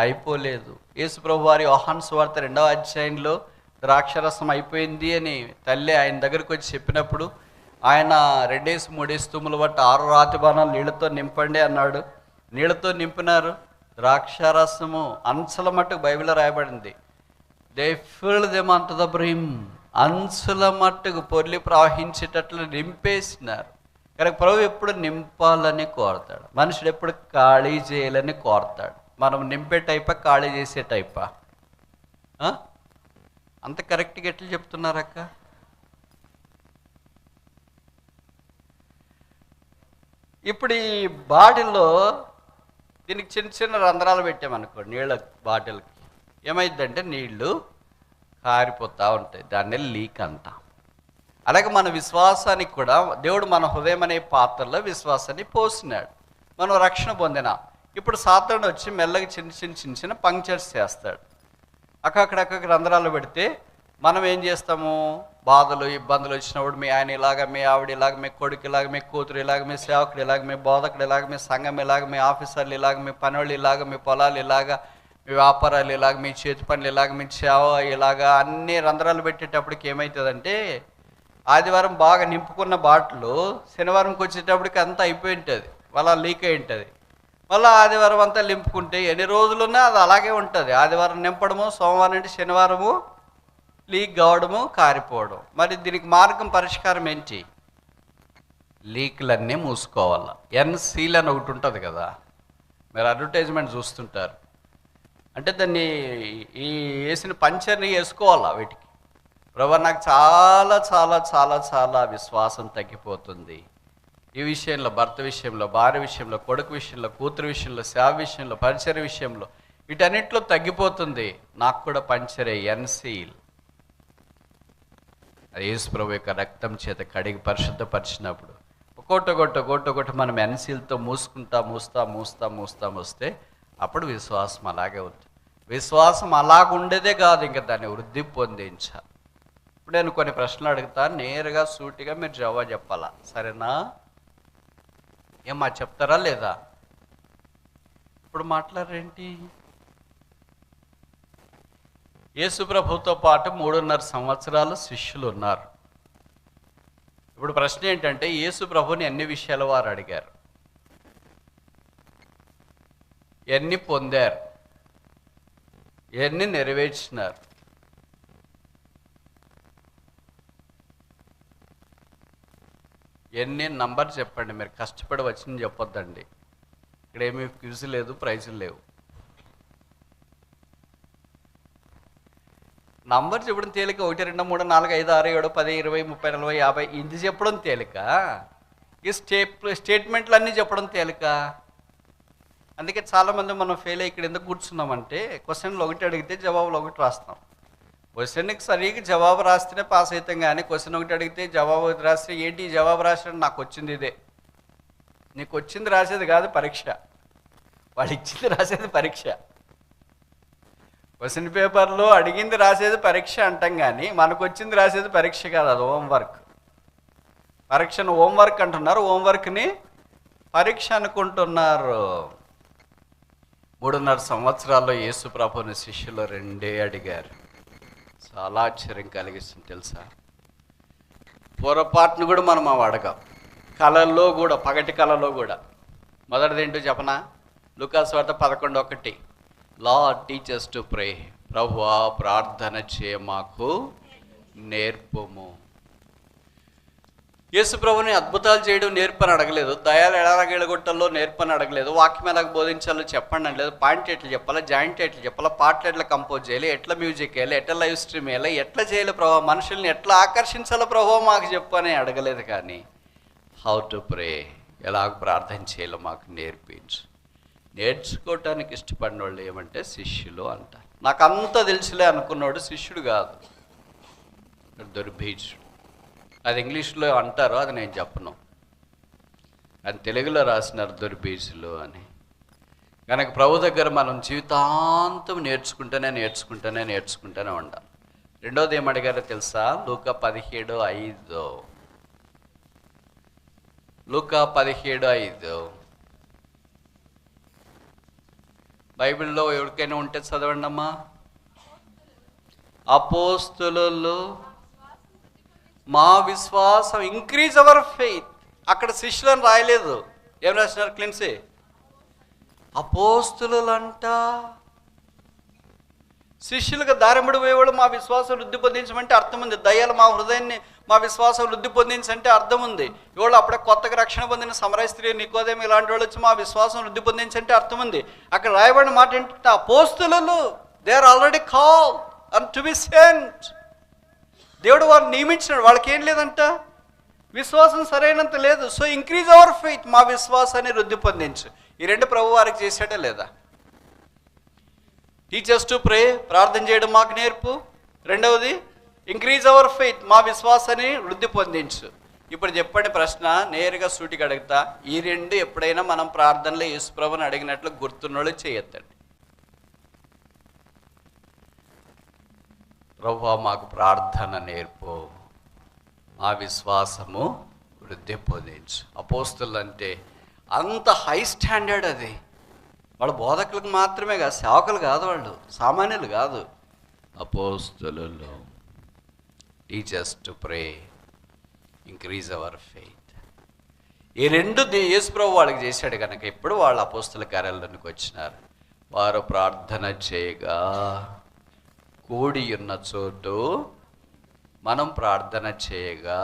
అయిపోలేదు. యేసు ప్రభు వారి యోహాను సువార్త 2వ అధ్యాయంలో ద్రాక్షరసం అయిపోయింది అని తల్లి ఆయన దగ్గరికి వచ్చి చెప్పినప్పుడు ఆయన 2-3 తుమ్ములు బట్టి 6 రాతి బాణాలు నీళ్ళతో నింపండి అన్నాడు. నీళ్ళతో నింపినారు. ద్రాక్షరసము అంచుల మట్టుకు బైబిల్లో రాయబడింది. They field them unto the brim. అంచుల మట్టుకు పొర్లి ప్రవహించేటట్లు నింపేసినారు. కనుక ప్రభు ఎప్పుడు నింపాలని కోరతాడు, మనుషుడు ఎప్పుడు ఖాళీ చేయాలని కోరతాడు. మనం నింపే టైపా, ఖాళీ చేసే టైపా? అంత కరెక్ట్గా ఎట్లా చెప్తున్నారక్క? ఇప్పుడు ఈ బాటిల్లో దీనికి చిన్న చిన్న రంధ్రాలు పెట్టామనుకో, నీళ్ళ బాటిల్కి ఏమైందంటే నీళ్లు కారిపోతూ ఉంటాయి, దాన్ని లీక్ అంటాం. అలాగే మన విశ్వాసానికి కూడా దేవుడు మన హృదయం అనే పాత్రలో విశ్వాసాన్ని పోసినాడు. మనం రక్షణ పొందినాం. ఇప్పుడు సాతానుడు వచ్చి మెల్లగా చిన్న చిన్న పంక్చర్స్ చేస్తాడు. అక్కడక్కడ రంధ్రాలు పెడితే మనం ఏం చేస్తాము? బాధలు ఇబ్బందులు వచ్చినప్పుడు మీ ఆయన ఇలాగ, మీ ఆవిడ ఇలాగ, మీ కొడుకు ఇలాగ, మీ కూతురు ఇలాగ, మీ సేవకుడు ఇలాగ, మీ బోధకుడు ఇలాగ, మీ సంఘం ఇలాగ, మీ ఆఫీసర్లు ఇలాగ, మీ పనులు ఇలాగ, మీ పొలాలు ఇలాగ, మీ వ్యాపారాలు ఇలాగ, మీ చేతి పనులు ఇలాగ, మీ సేవ ఇలాగా అన్ని రంధ్రాలు పెట్టేటప్పటికి ఏమవుతుందంటే ఆదివారం బాగా నింపుకున్న బాటిల్ శనివారంకి వచ్చేటప్పటికి అంతా అయిపోయి ఉంటుంది, అలా లీక్ అయి ఉంటుంది. మళ్ళీ ఆదివారం అంతా నింపుకుంటే ఎన్ని రోజులున్నా అది అలాగే ఉంటుంది. ఆదివారం నింపడము, సోమవారం నుండి శనివారము లీక్ కావడము, కారిపోవడం. మరి దీనికి మార్గం, పరిష్కారం ఏంటి? లీక్లన్నీ మూసుకోవాలి. ఎన్సీల్ అని ఒకటి ఉంటుంది కదా, మీరు అడ్వర్టైజ్మెంట్ చూస్తుంటారు. అంటే దాన్ని ఈ వేసిన పంచర్ని వేసుకోవాలా వీటికి. ప్రభు, నాకు చాలా చాలా చాలా చాలా విశ్వాసం తగ్గిపోతుంది ఈ విషయంలో, భర్త విషయంలో, భార్య విషయంలో, కొడుకు విషయంలో, కూతురు విషయంలో, సేవ విషయంలో, పరిచర్య విషయంలో, వీటన్నిటిలో తగ్గిపోతుంది. నాకు కూడా పంచరే, ఎన్సీల్. అది యేసు ప్రభు యొక్క రక్తం చేత కడిగి పరిశుద్ధపరిచినప్పుడు ఒక్కొక్కటి మనం ఎన్సీల్తో మూసుకుంటా వస్తే అప్పుడు విశ్వాసం అలాగే ఉంటుంది. విశ్వాసం అలాగుండేదే కాదు, ఇంకా దాన్ని వృద్ధి పొందించాలి. ఇప్పుడు నేను కొన్ని ప్రశ్నలు అడుగుతాను, నేరుగా సూటిగా మీరు జవాబు చెప్పాలా, సరేనా? ఏమా చెప్తారా లేదా? ఇప్పుడు మాట్లాడరేంటి? యేసు ప్రభుతో పాటు 3.5 సంవత్సరాలు శిష్యులు ఉన్నారు. ఇప్పుడు ప్రశ్న ఏంటంటే, యేసు ప్రభుని ఎన్ని విషయాలు వారు అడిగారు, ఎన్ని పొందారు, ఎన్ని నెరవేర్చినారు? ఎన్ని నంబర్ చెప్పండి. మీరు కష్టపడి వచ్చింది చెప్పొద్దండి. ఇక్కడ ఏమీ క్విజ్ లేదు, ప్రైజులు లేవు. నంబర్ చెప్పడం తేలిక. 1 2 3 4 5 6 7 10 20 30 40 50 ఇది చెప్పడం తేలిక. ఈ స్టేట్మెంట్లు అన్నీ చెప్పడం తేలిక. అందుకే చాలామంది మనం ఫెయిల్ అయ్యి ఇక్కడ ఎందుకు కూర్చున్నామంటే, క్వశ్చన్లు ఒకటి అడిగితే జవాబులు ఒకటి రాస్తాం. క్వశ్చన్కి సరిగ్గా జవాబు రాస్తేనే పాస్ అవుతాం, కానీ క్వశ్చన్ ఒకటి అడిగితే జవాబు రాస్తే ఏంటి జవాబు రాసాడు, నాకు వచ్చింది ఇదే. నీకు వచ్చింది రాసేది కాదు పరీక్ష, వాడు ఇచ్చింది రాసేది పరీక్ష. క్వశ్చన్ పేపర్లో అడిగింది రాసేది పరీక్ష అంటాం, కానీ మనకు వచ్చింది రాసేది పరీక్ష కాదు, అది హోంవర్క్. పరీక్షను హోంవర్క్ అంటున్నారు, హోంవర్క్ని పరీక్ష అనుకుంటున్నారు. 3.5 సంవత్సరాల్లో యేసు ప్రభుని శిష్యులు 2 అడిగారు. చాలా ఆశ్చర్యం కలిగిస్తుంది తెలుసా. పొరపాటును కూడా మనం అడగాం. కళల్లో కూడా, పగటి కళలో కూడా. మొదటిది ఏంటో చెప్పనా? లూకాసు వార్త 11:1, లార్డ్ టీచ్ us టు ప్రే. ప్రభువా ప్రార్థన చేయ మాకు నేర్పుము. యేసు ప్రభుని అద్భుతాలు చేయడం నేర్పని అడగలేదు, దయాలు ఎలా ఎడగొట్టాలో నేర్పని అడగలేదు, వాక్యం ఎలా బోధించాలో చెప్పండి అనలేదు, పాయింట్ ఎట్లా చెప్పాలా, జాయింట్ ఎట్లా చెప్పాలా, పాటలు ఎట్లా కంపోజ్ చేయాలి, ఎట్లా మ్యూజిక్ వేయాలి, ఎట్లా లైవ్ స్ట్రీమ్ వేయాలి, ఎట్లా చేయాలి ప్రభావ, మనుషుల్ని ఎట్లా ఆకర్షించాలో ప్రభావ మాకు చెప్పని అడగలేదు. కానీ హౌ టు ప్రే, ఎలాగ ప్రార్థన చేయాలో మాకు నేర్పించు. నేర్చుకోవటానికి ఇష్టపడిన వాళ్ళు ఏమంటే శిష్యులు అంటారు. నాకు అంత తెలుసులే అనుకున్నాడు శిష్యుడు కాదు, దుర్భీజుడు. అది ఇంగ్లీష్లో అంటారు, అది నేను చెప్పను. అది తెలుగులో రాసినారు దుర్బీజులు అని. కనుక ప్రభు దగ్గర మనం జీవితాంతం నేర్చుకుంటూనే ఉండాలి. రెండోది ఏమడిగారో తెలుసా? లూకా 17:5. లూకా 17:5 బైబిల్లో ఎవరికైనా ఉంటే చదవండి అమ్మా. అపోస్తులు మా విశ్వాసం, ఇంక్రీజ్ అవర్ ఫెయిత్. అక్కడ శిష్యులను రాయలేదు, ఏం రాసినారు క్లిన్సీ? అపోస్తులంట. శిష్యులుగా దారిముడి పోయేవాడు మా విశ్వాసం వృద్ధి పొందించమంటే అర్థం ఉంది. దయ్యాలు మా హృదయాన్ని, మా విశ్వాసం వృద్ధి పొందించంటే అర్థం ఉంది. ఇవాళ అప్పుడే కొత్తగా రక్షణ పొందిన సమరయ స్త్రీ నికోదేము ఇలాంటి వాళ్ళు వచ్చి మా విశ్వాసం వృద్ధి పొందించంటే అర్థం ఉంది. అక్కడ రాయబడిన మాట ఏంటంటే అపోస్తులు, they are already called and to be sent. దేవుడు వారిని నియమించినాడు, వాళ్ళకి ఏం లేదంట, విశ్వాసం సరైనంత లేదు. సో ఇంక్రీజ్ అవర్ ఫెయిత్, మా విశ్వాసాన్ని వృద్ధి పొందించు. ఈ రెండు ప్రభు వారికి చేశాడా లేదా? టీచ్ us టు ప్రే, ప్రార్థన చేయడం మాకు నేర్పు. రెండవది ఇంక్రీజ్ అవర్ ఫెయిత్, మా విశ్వాసాన్ని వృద్ధి పొందించు. ఇప్పుడు చెప్పండి ప్రశ్న, నేరుగా సూటిగా అడుగుతా. ఈ రెండు ఎప్పుడైనా మనం ప్రార్థనలో యేసు ప్రభుని అడిగినట్లు గుర్తున్నోళ్ళు చేయొద్దండి. ప్రభువా మాకు ప్రార్థన నేర్పు, మా విశ్వాసము వృద్ధి పొందించు. అపోస్తులు అంటే అంత హై స్టాండర్డ్ అది. వాళ్ళ బోధకులకు మాత్రమే కాదు, సేవకులు కాదు, వాళ్ళు సామాన్యులు కాదు. అపోస్తలులు teach us to pray, increase our faith. ఈ రెండు యేసుప్రభు వాళ్ళకి చేశాడు కనుక ఇప్పుడు వాళ్ళు అపోస్తల కార్యాలయానికి వచ్చినారు. వారు ప్రార్థన చేయగా, కూడి ఉన్న చోటు మనం ప్రార్థన చేయగా,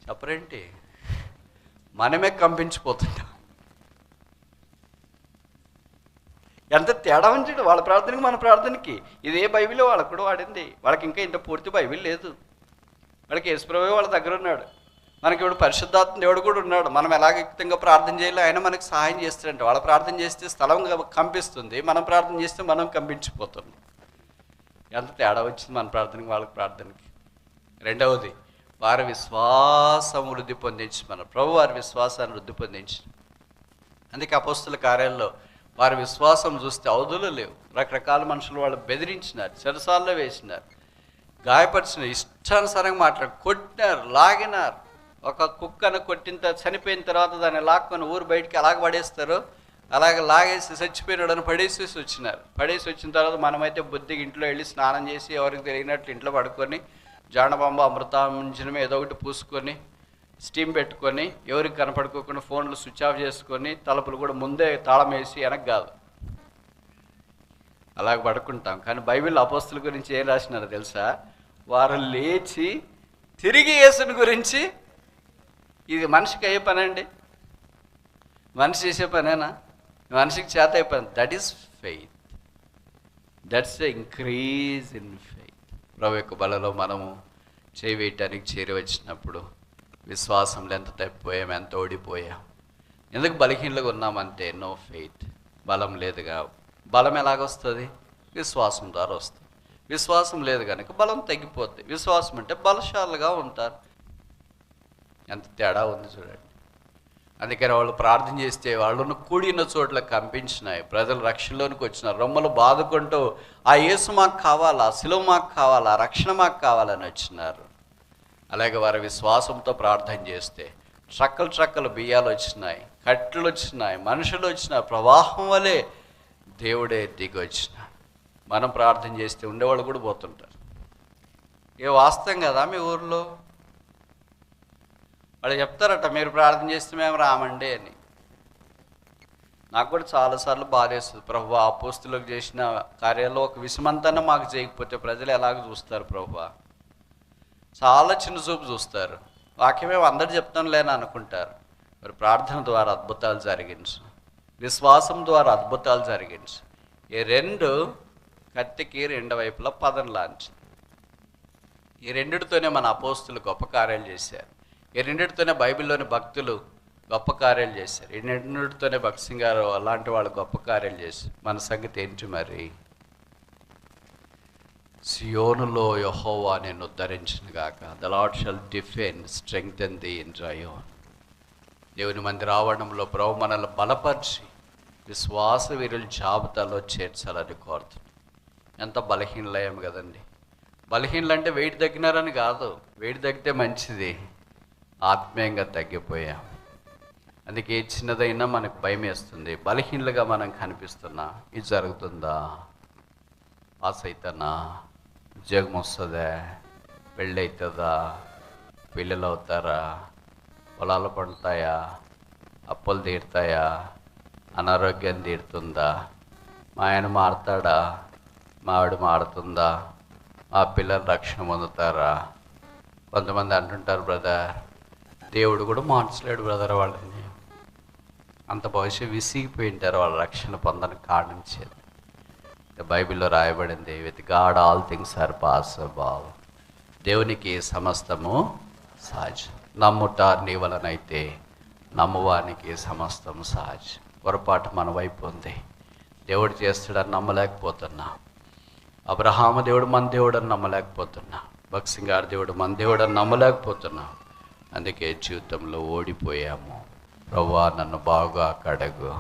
చెప్పరేంటి, మనమే కంపించిపోతుంటాం. ఎంత తేడా ఉంచాడు వాళ్ళ ప్రార్థనకి మన ప్రార్థనకి. ఇదే బైబిల్ వాళ్ళకు కూడా వాడింది. వాళ్ళకి ఇంకా ఇంత పూర్తి బైబిల్ లేదు. వాళ్ళకి యేసుప్రభువే వాళ్ళ దగ్గర ఉన్నాడు. మనకి ఇప్పుడు పరిశుద్ధాత్మ దేవుడు కూడా ఉన్నాడు. మనం ఎలాగ ప్రార్థన చేయాలో ఆయన మనకు సహాయం చేస్తాడంటే, వాళ్ళ ప్రార్థన చేస్తే స్థలం కంపిస్తుంది, మనం ప్రార్థన చేస్తే మనం కంపించిపోతున్నాం. ఎంత తేడా వచ్చింది మన ప్రార్థనకి వాళ్ళకి ప్రార్థనకి. రెండవది, వారి విశ్వాసం వృద్ధి పొందించి, మన ప్రభు వారి విశ్వాసాన్ని వృద్ధి పొందించి. అందుకే అపోస్తల కార్యాల్లో వారి విశ్వాసం చూస్తే అవధులు లేవు. రకరకాల మనుషులు వాళ్ళు బెదిరించినారు, చెరసాల్లో వేసినారు, గాయపరిచినారు, ఇష్టానుసారంగా మాట్లాడు, కొట్టినారు, లాగినారు. ఒక కుక్కను చనిపోయిన తర్వాత దాన్ని లాక్కొని ఊరు బయటికి అలాగ పడేస్తారు, అలాగ లాగేసి చచ్చిపోయినాడని పడేసేసి వచ్చినారు. పడేసి వచ్చిన తర్వాత మనమైతే బుద్ధికి ఇంట్లో వెళ్ళి స్నానం చేసి ఎవరికి తెలియనట్లు ఇంట్లో పడుకొని జాండబాంబ అమృతాంజనం ఏదో ఒకటి పూసుకొని స్టీమ్ పెట్టుకొని ఎవరికి కనపడుకోకుండా ఫోన్లు స్విచ్ ఆఫ్ చేసుకొని తలుపులు కూడా ముందే తాళం వేసి వెనక్కి కాదు అలాగ పడుకుంటాం. కానీ బైబిల్ అపోస్తుల గురించి ఏం రాసినారో తెలుసా? వారు లేచి తిరిగి యేసుని గురించి, ఇది మనిషికి అయ్యే పని అండి, మనిషి చేసే పనేనా? మనిషికి చేత అయిపోయింది. That is faith, that's the increase in faith. ప్రభు యొక్క బలలో మనము చేయి వేయటానికి చేరి వచ్చినప్పుడు విశ్వాసంలో ఎంత తప్పిపోయాం, ఎంత ఓడిపోయాం. ఎందుకు బలహీనలుగా ఉన్నామంటే నో ఫెయిత్, బలం లేదుగా. బలం ఎలాగొస్తుంది? విశ్వాసం ద్వారా వస్తుంది. విశ్వాసం లేదు కనుక బలం తగ్గిపోద్ది. విశ్వాసం అంటే బలశాలుగా ఉంటారు. ఎంత తేడా ఉంది చూడండి. అందుకని వాళ్ళు ప్రార్థన చేస్తే వాళ్ళను కూడిన చోట్ల కంపించినాయి. ప్రజలు రక్షణలోనికి వచ్చినారు. రొమ్మలు బాదుకుంటూ ఆ యేసు మాకు కావాలా, శిలువ మాకు కావాలా, రక్షణ మాకు కావాలని వచ్చినారు. అలాగే వారి విశ్వాసంతో ప్రార్థన చేస్తే ట్రక్కలు బియ్యాలు వచ్చినాయి, కట్లు వచ్చినాయి, మనుషులు వచ్చినారు. ప్రవాహం వలె దేవుడే దిగి వచ్చిన. మనం ప్రార్థన చేస్తే ఉండేవాళ్ళు కూడా పోతుంటారు. ఏ వాస్తవం కదా మీ ఊర్లో? వాళ్ళు చెప్తారట, మీరు ప్రార్థన చేస్తే మేము రామండి అని. నాకు కూడా చాలాసార్లు బాధేస్తుంది. ప్రభువా, అపోస్తులకు చేసిన కార్యాల్లో ఒక విషమంతన్నా మాకు చేయకపోతే ప్రజలు ఎలాగ చూస్తారు ప్రభువా? చాలా చిన్న చూపు చూస్తారు. వాక్యమే అందరు చెప్తాను లేని అనుకుంటారు. మరి ప్రార్థన ద్వారా అద్భుతాలు జరిగించు, విశ్వాసం ద్వారా అద్భుతాలు జరిగించు. ఈ రెండు కత్తికి రెండు వైపులా పదం లాంచి. ఈ రెండిటితోనే మన అపోస్తులు గొప్ప కార్యాలు చేశారు. ఈ రెండిటితోనే బైబిల్లోని భక్తులు గొప్ప కార్యాలు చేశారు. ఈ రెండిటితోనే భక్త్ సింగ్ గారు అలాంటి వాళ్ళు గొప్ప కార్యాలు చేశారు. మన సంగతి ఏంటి మరి? సియోనులో యెహోవా నేను ఉద్ధరించును గాక. The lord shall defend strengthen the in జయోన్. దేవుని మందిర ఆవరణంలో ప్రభు మనల్ని బలపరిచి విశ్వాస వీరుల జాబితాలో చేర్చాలని కోరుతున్నాను. ఎంత బలహీనలయ్యాము కదండి. బలహీనలు అంటే వెయిట్ తగ్గినారని కాదు, వెయిట్ తగ్గితే మంచిది, ఆత్మీయంగా తగ్గిపోయాం. అందుకే చిన్నదైనా మనకు భయం వేస్తుంది. బలహీనలుగా మనం కనిపిస్తున్నా. ఇది జరుగుతుందా? పాస్ అవుతానా? ఉద్యోగం వస్తుందా? పెళ్ళి అవుతుందా? పిల్లలు అవుతారా? పొలాలు పండుతాయా? అప్పులు తీరుతాయా? అనారోగ్యం తీరుతుందా? మా ఆయన మారుతాడా? మా ఆవిడ మారుతుందా? మా పిల్లలు రక్షణ పొందుతారా? కొంతమంది అంటుంటారు, బ్రదర్ దేవుడు కూడా మార్చలేడు బ్రదర్ వాళ్ళని. అంత భవిష్యత్ విసిగిపోయి ఉంటారు వాళ్ళ రక్షణ పొందని కారణం చేత. బైబిల్లో రాయబడింది, with God all things are possible. దేవునికి సమస్తము సహజం. నమ్ముట నీ వలనైతే నమ్మువానికి సమస్తం సహజం. పొరపాటు మన వైపు ఉంది. దేవుడు చేస్తాడని నమ్మలేకపోతున్నా. అబ్రహాము దేవుడు మన దేవుడు అని నమ్మలేకపోతున్నా. భక్త్ సింగ్ గారి దేవుడు మన దేవుడు అని నమ్మలేకపోతున్నా. అందుకే జీవితంలో ఓడిపోయాము. ప్రభువా నన్ను బాగా కడగు.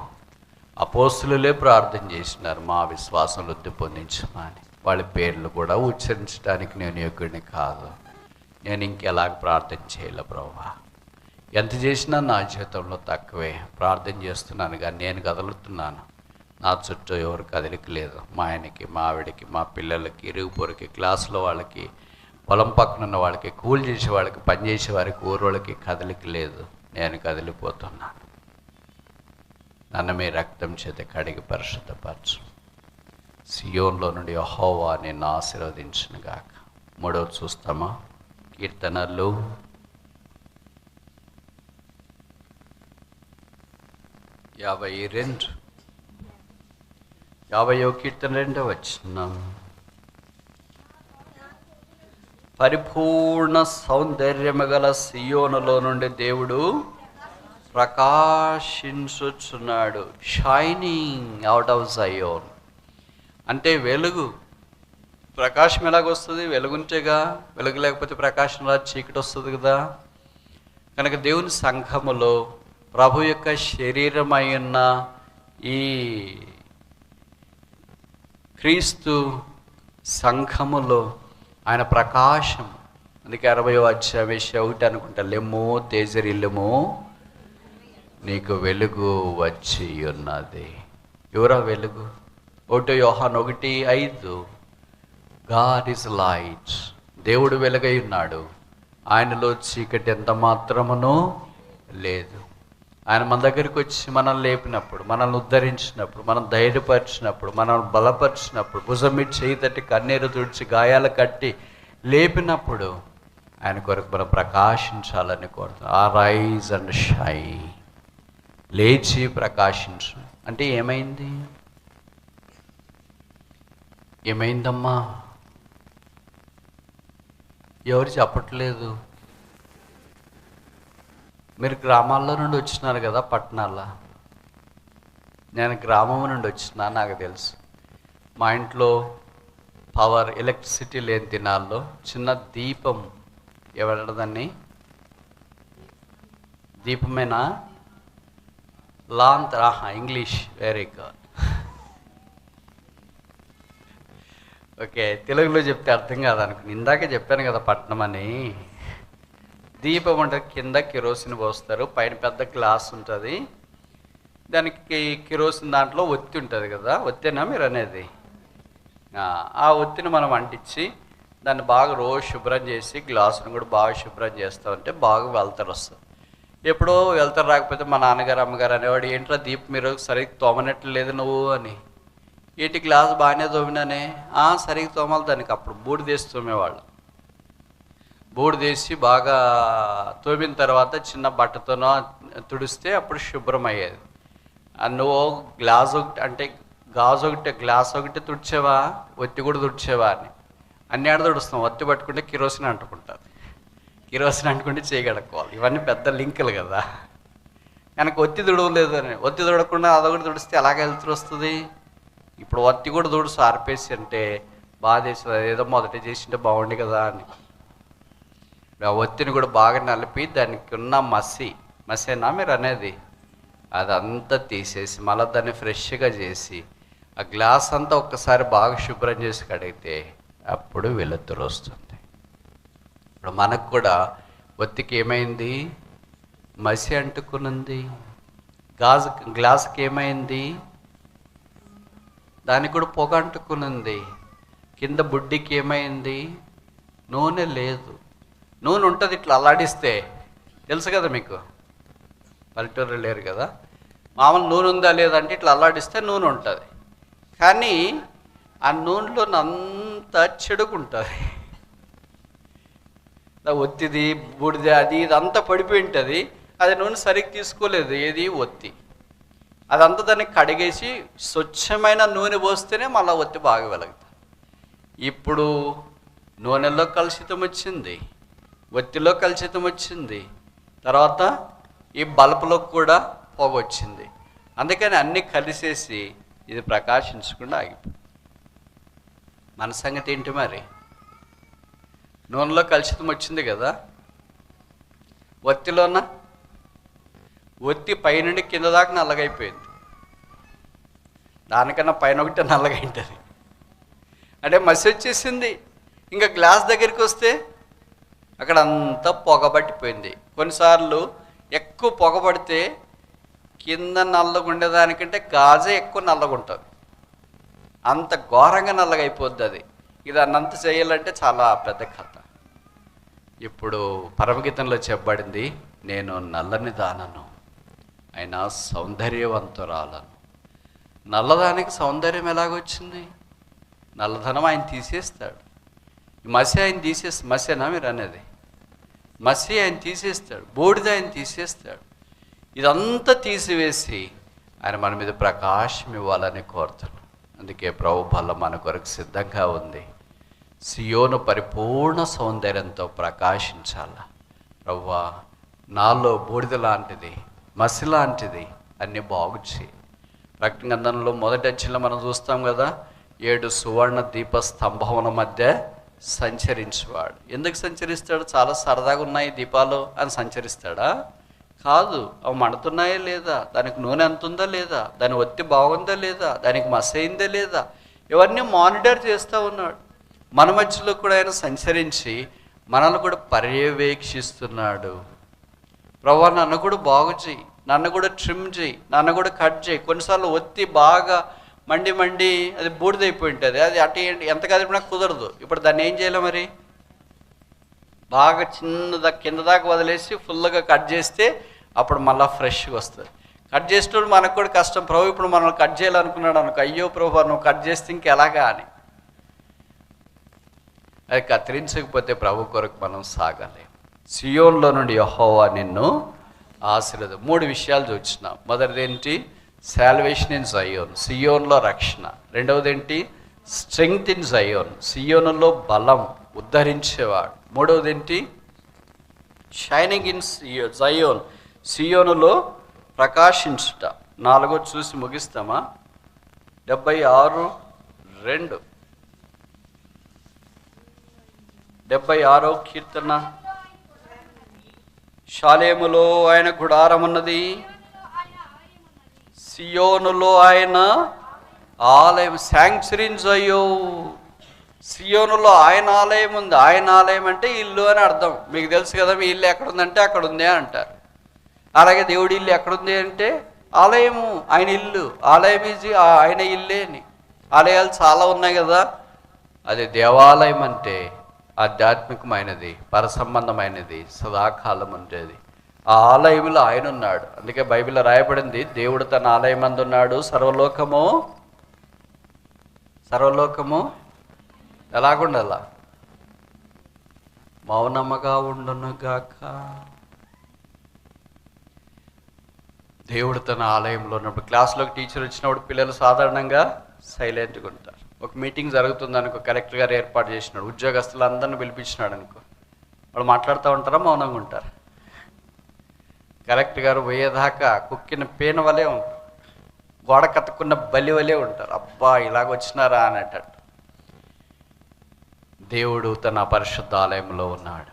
అపోస్తులులే ప్రార్థన చేసినారు, మా విశ్వాసం వృద్ధి పొందించమని. వాళ్ళ పేర్లు కూడా ఉచ్చరించడానికి నేను యోగ్యుడిని కాదు. నేను ఇంకెలాగ ప్రార్థన చేయాలి ప్రభువా? ఎంత చేసినా నా జీవితంలో తక్కువే. ప్రార్థన చేస్తున్నాను కానీ నేను కదులుతున్నాను, నా చుట్టూ ఎవరు కదలిక లేదు. మా ఆయనకి, మా ఆవిడకి, మా పిల్లలకి, ఇరుగు పొరుకి, క్లాసులో వాళ్ళకి, పొలం పక్కన ఉన్న వాళ్ళకి, కూలి చేసే వాళ్ళకి, పని చేసే వారికి, ఊరోళ్ళకి కదలిక లేదు. నేను కదిలిపోతున్నాను. నన్ను మీ రక్తం చేత కడిగి పరిశుద్ధపరచు. సియోన్లో నుండి యెహోవా నిన్ను ఆశీర్వదించును గాక. మూడవది చూస్తామా? కీర్తనలు 52, 50వ కీర్తన 2వ వచనం. పరిపూర్ణ సౌందర్యము గల సియోనులో నుండి దేవుడు ప్రకాశించుచున్నాడు. షైనింగ్ అవుట్ ఆఫ్ జయోన్ అంటే వెలుగు. ప్రకాశం ఎలాగొస్తుంది? వెలుగుంటేగా. వెలుగు లేకపోతే ప్రకాశం రా, చీకటి వస్తుంది కదా. కనుక దేవుని సంఘములో ప్రభు యొక్క శరీరమై ఉన్న ఈ క్రీస్తు సంఘములో ఆయన ప్రకాశం. అందుకే 60వ అధ్యాయం 1 అనుకుంటా, లెమ్ము తేజరిల్లుము, నీకు వెలుగు వచ్చి ఉన్నది. ఎవరా వెలుగు? 1 యోహాను 1:5, గాడ్ ఈజ్ లైట్. దేవుడు వెలుగై ఉన్నాడు, ఆయనలో చీకటి ఎంత మాత్రమునో లేదు. ఆయన మన దగ్గరికి వచ్చి మనల్ని లేపినప్పుడు, మనల్ని ఉద్ధరించినప్పుడు, మనం ధైర్యపరిచినప్పుడు, మనల్ని బలపరిచినప్పుడు, భుజం మీద చేయి తట్టి కన్నీరు తుడిచి గాయాలు కట్టి లేపినప్పుడు ఆయన కొరకు మనం ప్రకాశించాలని కోరుతాం. ఆ రైజ్ అండ్ షై, లేచి ప్రకాశించు. అంటే ఏమైంది? ఏమైందమ్మా? ఎవరు చెప్పట్లేదు. మీరు గ్రామాల్లో నుండి వచ్చినారు కదా, పట్టణాల్లో. నేను గ్రామం నుండి వచ్చినా, నాకు తెలుసు. మా ఇంట్లో పవర్, ఎలక్ట్రిసిటీ లేని దినాల్లో చిన్న దీపం, ఎవరదాన్ని దీపమేనా, లాంత్, ఇంగ్లీష్, వెరీ గుడ్. ఓకే, తెలుగులో చెప్తే అర్థం కాదనుకుని ఇందాకే చెప్పాను కదా పట్నం అని. దీపం అంటే కింద కిరోసిన్ పోస్తారు, పైన పెద్ద గ్లాస్ ఉంటుంది, దానికి కిరోసిన్ దాంట్లో ఒత్తి ఉంటుంది కదా. ఒత్తేనా మీరు అనేది? ఆ ఒత్తిని మనం అంటించి దాన్ని బాగా రోజు శుభ్రం చేసి, గ్లాసును కూడా బాగా శుభ్రం చేస్తామంటే బాగా వెళ్తారు వస్తుంది. ఎప్పుడో వెళ్తారు రాకపోతే మా నాన్నగారు అమ్మగారు అనేవాడు, ఏంట్రా దీపం మీరు సరిగ్గా తోమనట్లు లేదు నువ్వు అని. ఏంటి గ్లాస్ బాగానే తోమినానే? సరిగ్గా తోమాలి దానికి. అప్పుడు బూడిదేసి తోమేవాళ్ళు. బూడిదేసి బాగా తోమిన తర్వాత చిన్న బట్టతోనో తుడిస్తే అప్పుడు శుభ్రం అయ్యేది. నువ్వు గ్లాస్ ఒకటి అంటే గాజు ఒకటి, గ్లాస్ ఒకటి తుడిచేవా, ఒత్తి కూడా తుడిచేవా అని అన్ని ఆడ తుడుస్తాం. ఒత్తి పట్టుకుంటే కిరోసిన్ అంటుకుంటుంది, కిరోసిన్ అంటుకుంటే చేయగడుకోవాలి. ఇవన్నీ పెద్ద లింకులు కదా. కనుక ఒత్తి తుడవలేదు అని, ఒత్తి తుడకుండా అదొకటి తుడిస్తే ఎలాగ వెళ్తూ వస్తుంది? ఇప్పుడు ఒత్తి కూడా తుడుసు ఆర్పేసి అంటే బాధేస్తుంది, ఏదో మొదట చేసింటే బాగుండి కదా అని. ఆ ఒత్తిని కూడా బాగా నలిపి దానికి ఉన్న మసేనా మీరు అనేది, అదంతా తీసేసి మళ్ళీ దాన్ని ఫ్రెష్గా చేసి ఆ గ్లాస్ అంతా ఒక్కసారి బాగా శుభ్రం చేసి కడిగితే అప్పుడు వెలుతురు వస్తుంది. ఇప్పుడు మనకు కూడా ఒత్తికి ఏమైంది? మసి అంటుకునుంది. గ్లాస్కి ఏమైంది? దానికి కూడా పొగ అంటుకునుంది. కింద బుడ్డికి ఏమైంది? నూనె లేదు. నూనె ఉంటుంది ఇట్లా అల్లాడిస్తే, తెలుసు కదా మీకు, పల్లెటూరు లేరు కదా. మామూలు నూనె ఉందా లేదంటే ఇట్లా అల్లాడిస్తే నూనె ఉంటుంది. కానీ ఆ నూనెలో అంతా చెడుకుంటుంది. ఒత్తిది, బూడిద, అది ఇదంతా పడిపోయి ఉంటుంది. అది నూనె సరిగ్గా తీసుకోలేదు, ఏది ఒత్తి. అదంతా దాన్ని కడిగేసి స్వచ్ఛమైన నూనె పోస్తేనే మళ్ళీ ఒత్తి బాగా వెలుగుతుంది. ఇప్పుడు నూనెలో కలుషితం వచ్చింది, ఒత్తిలో కలుషితం వచ్చింది, తర్వాత ఈ బల్బులో కూడా పొగ వచ్చింది. అందుకని అన్నీ కలిసేసి ఇది ప్రకాశించకుండా ఆగిపోయింది. మన సంగతి ఏంటి మరి? నూనెలో కలుషితం వచ్చింది కదా, ఒత్తిలోన ఒత్తి పైనుండి కింద దాకా నల్లగైపోయింది. దానికన్నా పైన ఒకటి నల్లగా ఉంటుంది. అంటే మసి వచ్చేసింది. ఇంకా గ్లాస్ దగ్గరికి వస్తే అక్కడ అంతా పొగబట్టిపోయింది. కొన్నిసార్లు ఎక్కువ పొగబడితే కింద నల్లగా ఉండేదానికంటే గాజే ఎక్కువ నల్లగా ఉంటుంది. అంత ఘోరంగా నల్లగా అయిపోద్ది అది. ఇది అన్నంత చేయాలంటే చాలా పెద్ద కథ. ఇప్పుడు పరమగీతంలో చెప్పబడింది, నేను నల్లని దానను అయినా సౌందర్యవంతురాలను. నల్లదానికి సౌందర్యం ఎలాగొచ్చింది? నల్లధనం ఆయన తీసేస్తాడు. మసి ఆయన మసేనా మీరు అనేది? మసి ఆయన తీసేస్తాడు, బూడిద ఆయన తీసేస్తాడు. ఇదంతా తీసివేసి ఆయన మన మీద ప్రకాశం ఇవ్వాలని కోరుతాడు. అందుకే ప్రభు బల్ల మన కొరకు సిద్ధంగా ఉంది. సియోను పరిపూర్ణ సౌందర్యంతో ప్రకాశించాల. ప్రభువా, నాలో బూడిద లాంటిది, మసి లాంటిది అన్నీ బాగు చేయి. ప్రకటన గ్రంథంలో మొదటి అధ్యాయంలో మనం చూస్తాం కదా, 7 సువర్ణ దీప స్తంభముల మధ్య సంచరించేవాడు. ఎందుకు సంచరిస్తాడు? చాలా సరదాగా ఉన్నాయి దీపాలు అని సంచరిస్తాడా? కాదు. అవి మండుతున్నాయా లేదా, దానికి నూనె ఎంత ఉందా లేదా, దాని ఒత్తి బాగుందా లేదా, దానికి మసైందా లేదా, ఇవన్నీ మానిటర్ చేస్తూ ఉన్నాడు. మన మధ్యలో కూడా ఆయన సంచరించి మనల్ని కూడా పర్యవేక్షిస్తున్నాడు. ప్రభా, నన్ను కూడా బాగు చేయి, నన్ను కూడా ట్రిమ్ చేయి, నన్ను కూడా కట్ చేయి. కొన్నిసార్లు ఒత్తి బాగా మండి అది బూడిదైపోయి ఉంటుంది. అది అటు ఎంత కదిపినా కుదరదు. ఇప్పుడు దాన్ని ఏం చేయాలి మరి? బాగా కింద దాకా వదిలేసి ఫుల్గా కట్ చేస్తే అప్పుడు మళ్ళీ ఫ్రెష్గా వస్తుంది. కట్ చేసేటప్పుడు మనకు కూడా కష్టం. ప్రభు ఇప్పుడు మనల్ని కట్ చేయాలనుకున్నాడు అనుకో, అయ్యో ప్రభు నువ్వు కట్ చేస్తే ఇంకెలాగా అని. అది కత్తిరించకపోతే ప్రభు కొరకు మనం సాగాలి. సియోన్లో నుండి యెహోవా నిన్ను ఆశీర్వదించును. 3 విషయాలు చూస్తున్నాం. మొదటిది ఏంటి? సాల్వేషన్ ఇన్ జయోన్, సియోన్లో రక్షణ. రెండవది ఏంటి? స్ట్రెంగ్త్ ఇన్ జయోన్, సియోనులో బలం, ఉద్ధరించేవాడు. మూడవది ఏంటి? షైనింగ్ ఇన్ జయోన్, సియోనులో ప్రకాశించుట. 4 చూసి ముగిస్తామా? 76:2, 76వ కీర్తన. షాలేములో ఆయన గుడారం ఉన్నది, సియోనులో ఆయన ఆలయం. శాంక్చురీ ఇన్ జయోన్, సియోనులో ఆయన ఆలయం ఉంది. ఆయన ఆలయం అంటే ఇల్లు అని అర్థం. మీకు తెలుసు కదా, మీ ఇల్లు ఎక్కడుందంటే అక్కడ ఉంది అంటారు. అలాగే దేవుడి ఇల్లు ఎక్కడుంది అంటే ఆలయము, ఆయన ఇల్లు. ఆలయం ఈజీ ఆయన ఇల్లే అని. ఆలయాలు చాలా ఉన్నాయి కదా. అది దేవాలయం అంటే ఆధ్యాత్మికమైనది, పరసంబంధమైనది, సదాకాలం ఉండేది. ఆ ఆలయంలో ఆయన ఉన్నాడు. అందుకే బైబిల్లో రాయబడింది, దేవుడు తన ఆలయం అందున్నాడు, సర్వలోకము ఎలాగుండాలా? మౌనముగా ఉండునుగాక. దేవుడు తన ఆలయంలో ఉన్నప్పుడు, క్లాస్లోకి టీచర్ వచ్చినప్పుడు పిల్లలు సాధారణంగా సైలెంట్గా ఉంటారు. ఒక మీటింగ్ జరుగుతుంది అనుకో, కలెక్టర్ గారు ఏర్పాటు చేసినాడు, ఉద్యోగస్తులందరినీ పిలిపించినాడు అనుకో, వాళ్ళు మాట్లాడుతూ ఉంటారా, మౌనంగా ఉంటారు? కలెక్టర్ గారు పోయేదాకా కుక్కిన పేన వలే ఉంటారు, గోడ కత్తుకున్న బలి వలే ఉంటారు. అబ్బా ఇలాగొచ్చినారా అనేటట్టు. దేవుడు తన పరిశుద్ధ ఆలయంలో ఉన్నాడు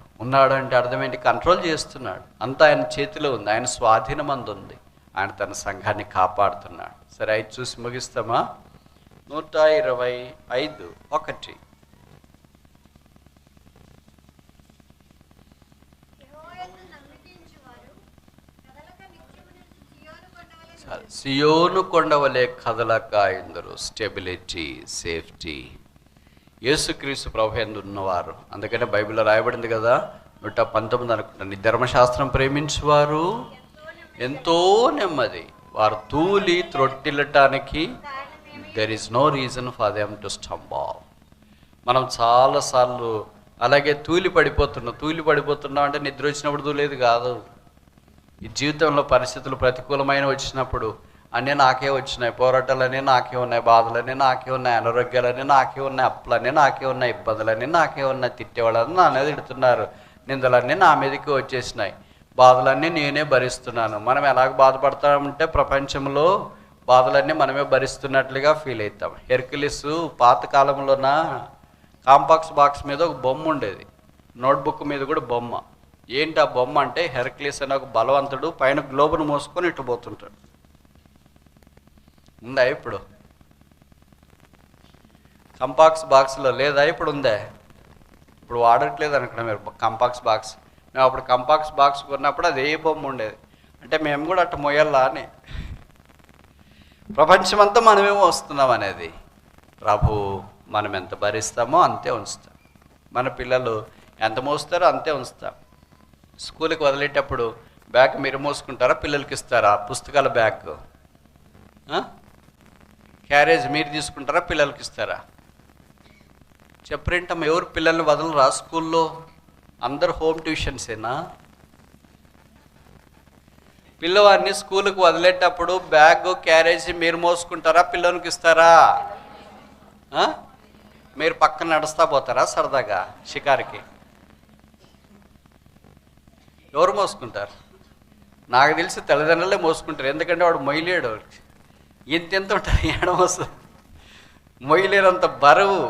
అంటే అర్థం ఏంటి? కంట్రోల్ చేస్తున్నాడు. అంతా ఆయన చేతిలో ఉంది, ఆయన స్వాధీనమందు ఉంది. ఆయన తన సంఘాన్ని కాపాడుతున్నాడు. సరే, 5 చూసి ముగిస్తామా? 125:1. సియోను కొండవలే కదలక ఇందరు. Stability, safety. యేసుక్రీస్తు ప్రభువునందు ఉన్నవారు. అందుకనే బైబిల్లో రాయబడింది కదా, 119 అనుకుంటాను, నీ ధర్మశాస్త్రం ప్రేమించువారు ఎంతో నెమ్మది, వారు తూలి త్రొట్టిల్లటానికి there is no reason for them to stumble. మనం చాలాసార్లు అలాగే తూలి పడిపోతున్నాం అంటే నిద్ర వచ్చినప్పుడు తూలేదు కాదు. ఈ జీవితంలో పరిస్థితులు ప్రతికూలమైన వచ్చినప్పుడు అన్నీ నాకే వచ్చినాయి, పోరాటాలన్నీ నాకే ఉన్నాయి, బాధలన్నీ నాకే ఉన్నాయి, అనారోగ్యాలన్నీ నాకే ఉన్నాయి, అప్పులన్నీ నాకే ఉన్నాయి, ఇబ్బందులన్నీ నాకే ఉన్నాయి, తిట్టేవాళ్ళని నా మీద తిడుతున్నారు, నిందలన్నీ నా మీదకి వచ్చేసినాయి, బాధలన్నీ నేనే భరిస్తున్నాను. మనం ఎలాగ బాధపడతామంటే ప్రపంచంలో బాధలన్నీ మనమే భరిస్తున్నట్లుగా ఫీల్ అవుతాం. హెర్క్యులిస్ పాతకాలంలోన కాంపాక్స్ బాక్స్ మీద ఒక బొమ్మ ఉండేది, నోట్బుక్ మీద కూడా బొమ్మ. ఏంటి ఆ బొమ్మ అంటే, హెర్క్యులిస్ అనే ఒక బలవంతుడు పైన గ్లోబును మోసుకొని ఇటు పోతుంటాడు. ఉందా ఇప్పుడు? కంపాక్స్ బాక్స్లో లేదా? ఇప్పుడు ఉందా? ఇప్పుడు వాడట్లేదు అనుకున్నా మీరు కంపాక్స్ బాక్స్. మేము అప్పుడు కంపాక్స్ బాక్స్ కొన్నప్పుడు అది ఏ బొమ్మ ఉండేది, అంటే మేము కూడా అట్ట మోయాలా అని. ప్రపంచమంతా మనమేమో వస్తున్నాం అనేది. ప్రభు మనం ఎంత భరిస్తామో అంతే ఉంచుతాం. మన పిల్లలు ఎంత మోస్తారో అంతే ఉంచుతాం. స్కూల్కి వదిలేటప్పుడు బ్యాగ్ మీరు మోసుకుంటారా, పిల్లలకి ఇస్తారా? పుస్తకాల బ్యాగ్ క్యారేజ్ మీరు తీసుకుంటారా, పిల్లలకి ఇస్తారా? చెప్పరేంటమ్మా, ఎవరు పిల్లల్ని వదలరా స్కూల్లో? అందరు హోమ్ ట్యూషన్సేనా? పిల్లవాడిని స్కూల్కి వదిలేటప్పుడు బ్యాగ్ క్యారేజ్ మీరు మోసుకుంటారా, పిల్లలకి ఇస్తారా? మీరు పక్కన నడుస్తా పోతారా సరదాగా షికారికి? ఎవరు మోసుకుంటారు? నాకు తెలిసి తల్లిదండ్రులే మోసుకుంటారు. ఎందుకంటే వాడు మొయ్యలేడు. ఎంత ఉంటారు, ఏడమోస్తుంది, మొయ్యలేనంత బరువు.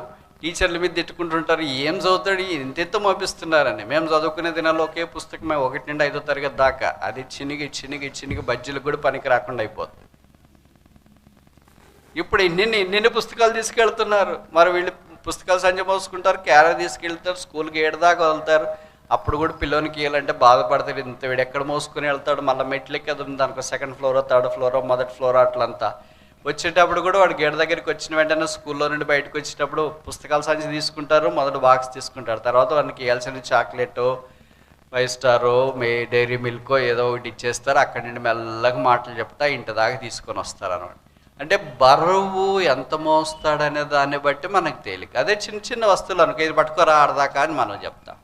టీచర్ల మీద తిట్టుకుంటుంటారు, ఏం చదువుతాడు, ఇంతెంత మోపిస్తున్నారని. మేము చదువుకునే దినాల్లో ఒకే పుస్తకమే 1 నుండి 5వ తరగతి దాకా. అది చినిగి బజ్జీలకు కూడా పనికి రాకుండా అయిపోతుంది. ఇప్పుడు ఇన్ని పుస్తకాలు తీసుకెళ్తున్నారు. మరి వీళ్ళు పుస్తకాలు సంచి మోసుకుంటారు, క్యారెట్ తీసుకెళ్తారు, స్కూల్కి 7 దాకా వదులుతారు. అప్పుడు కూడా పిల్లోనికి ఇవ్వాలంటే బాధపడతాడు. ఇంత వీడు ఎక్కడ మోసుకొని వెళ్తాడు, మళ్ళీ మెట్లెక్కి అది ఉంది దానికి 2nd ఫ్లోరో 3rd ఫ్లోరో 1st ఫ్లోరో అట్లంతా. వచ్చేటప్పుడు కూడా వాడు గేట్ దగ్గరికి వచ్చిన వెంటనే స్కూల్లో నుండి బయటకు వచ్చేటప్పుడు పుస్తకాల సంచి తీసుకుంటారు, మొదటి బాక్స్ తీసుకుంటారు. తర్వాత వానికి ఇవ్వాల్సిన చాక్లెట్, 5 స్టారో డైరీ మిల్కో ఏదో ఒకటి ఇచ్చేస్తారు. అక్కడి నుండి మెల్లగా మాటలు చెప్తా ఇంటి దాకా తీసుకొని వస్తారు అన్నమాట. అంటే బరువు ఎంత మోస్తాడనే దాన్ని బట్టి మనకు తేలిక. అదే చిన్న వస్తువులు అనుకో, ఇది పట్టుకోరా ఆడదాకా అని మనం చెప్తాం.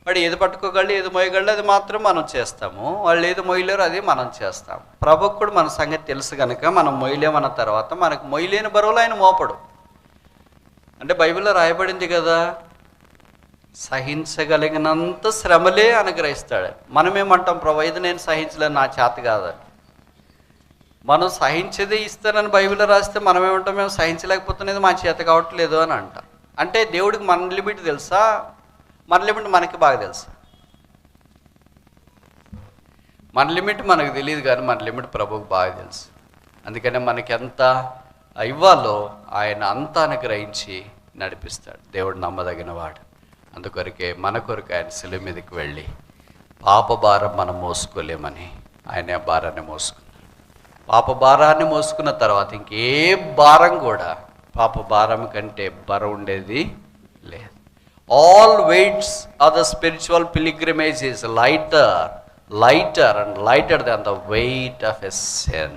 వాడు ఏది పట్టుకోగలడు, ఏది మోయగలడు అది మాత్రం మనం చేస్తాము. వాళ్ళు ఏది మొయ్యలేరు అది మనం చేస్తాం. ప్రభుకు కూడా మన సంగతి తెలుసు కనుక మనం మొయ్యలేమన్న తర్వాత మనకు మొయ్యలేని బరువులు ఆయన మోపడు. అంటే బైబిల్లో రాయబడింది కదా, సహించగలిగినంత శ్రమలే అనుగ్రహిస్తాడు. మనమేమంటాం, ప్రభు ఇది నేను సహించలేను, నా చేత కాదని. మనం సహించేదే ఇస్తానని బైబిల్లో రాస్తే మనమేమంటాం, మేము సహించలేకపోతున్నది మా చేత కావట్లేదు అని అంటాం. అంటే దేవుడికి మన లిమిట్ తెలుసా, మన లిమిట్ మనకి బాగా తెలుసు. మన లిమిట్ మనకు తెలియదు కానీ మన లిమిట్ ప్రభువుకు బాగా తెలుసు. అందుకనే మనకి ఎంత ఇవ్వాలో ఆయన అంత అనుగ్రహించి నడిపిస్తాడు. దేవుడు నమ్మదగిన వాడు. అందుకొరకే మన కొరకు ఆయన శిలువ మీదకి వెళ్ళి పాప భారం మనం మోసుకోలేమని ఆయన భారాన్ని మోసుకున్నాడు. పాప భారాన్ని మోసుకున్న తర్వాత ఇంకే భారం కూడా పాప భారం కంటే బరువు ఉండేది లేదు. All weights of the spiritual pilgrimage is lighter and lighter than the weight of a sin.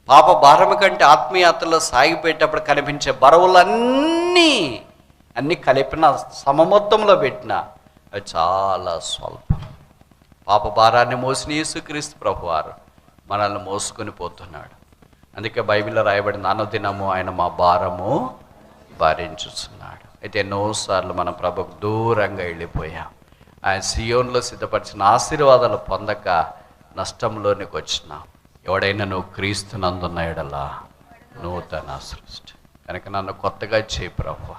పాప భారం కంటే ఆత్మీయతలో సాగిపోయేటప్పుడు కనిపించే బరువులన్నీ కలిపిన సమమొత్తంలో పెట్టిన అవి చాలా స్వల్పం. పాప భారాన్ని మోసిన యేసుక్రీస్తు ప్రభువారు మనల్ని మోసుకొని పోతున్నాడు. అందుకే బైబిల్లో రాయబడింది, అనుదినము ఆయన మా భారము భరించుచున్నాడు. అయితే ఎన్నోసార్లు మనం ప్రభుకు దూరంగా వెళ్ళిపోయాం. ఆయన సియోన్లో సిద్ధపరిచిన ఆశీర్వాదాలు పొందక నష్టంలోనికి వచ్చినాం. ఎవడైనా నువ్వు క్రీస్తునందున్న ఎడలా నూతన సృష్టి కనుక నన్ను కొత్తగా చేయి ప్రభువా,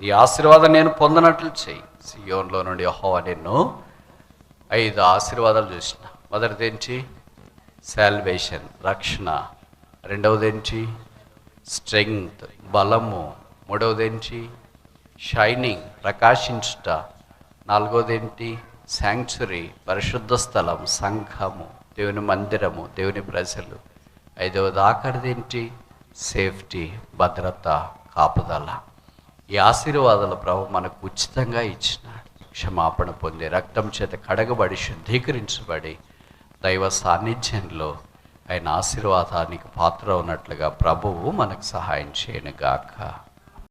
ఈ ఆశీర్వాదం నేను పొందనట్లు చేయి. సియోన్లో నుండి యెహోవా నిన్ను 5 ఆశీర్వాదాలు చూసిన. మొదటిది ఏంటి? సాల్వేషన్, రక్షణ. రెండవది ఏంటి? స్ట్రెంగ్త్, బలము. మూడవది ఏంటి? షైనింగ్, ప్రకాశించుట. నాలుగవది ఏంటి? శాంక్చురీ, పరిశుద్ధ స్థలం, సంఘము, దేవుని మందిరము, దేవుని ప్రజలు. ఐదవది ఆఖరిది ఏంటి? సేఫ్టీ, భద్రత, కాపుదల. ఈ ఆశీర్వాదాలు ప్రభు మనకు ఉచితంగా ఇచ్చినాడు. క్షమాపణ పొంది రక్తం చేత కడగబడి శుద్ధీకరించబడి దైవ సాన్నిధ్యంలో ఆయన ఆశీర్వాదానికి పాత్ర ఉన్నట్లుగా ప్రభువు మనకు సహాయం చేయనుగాక.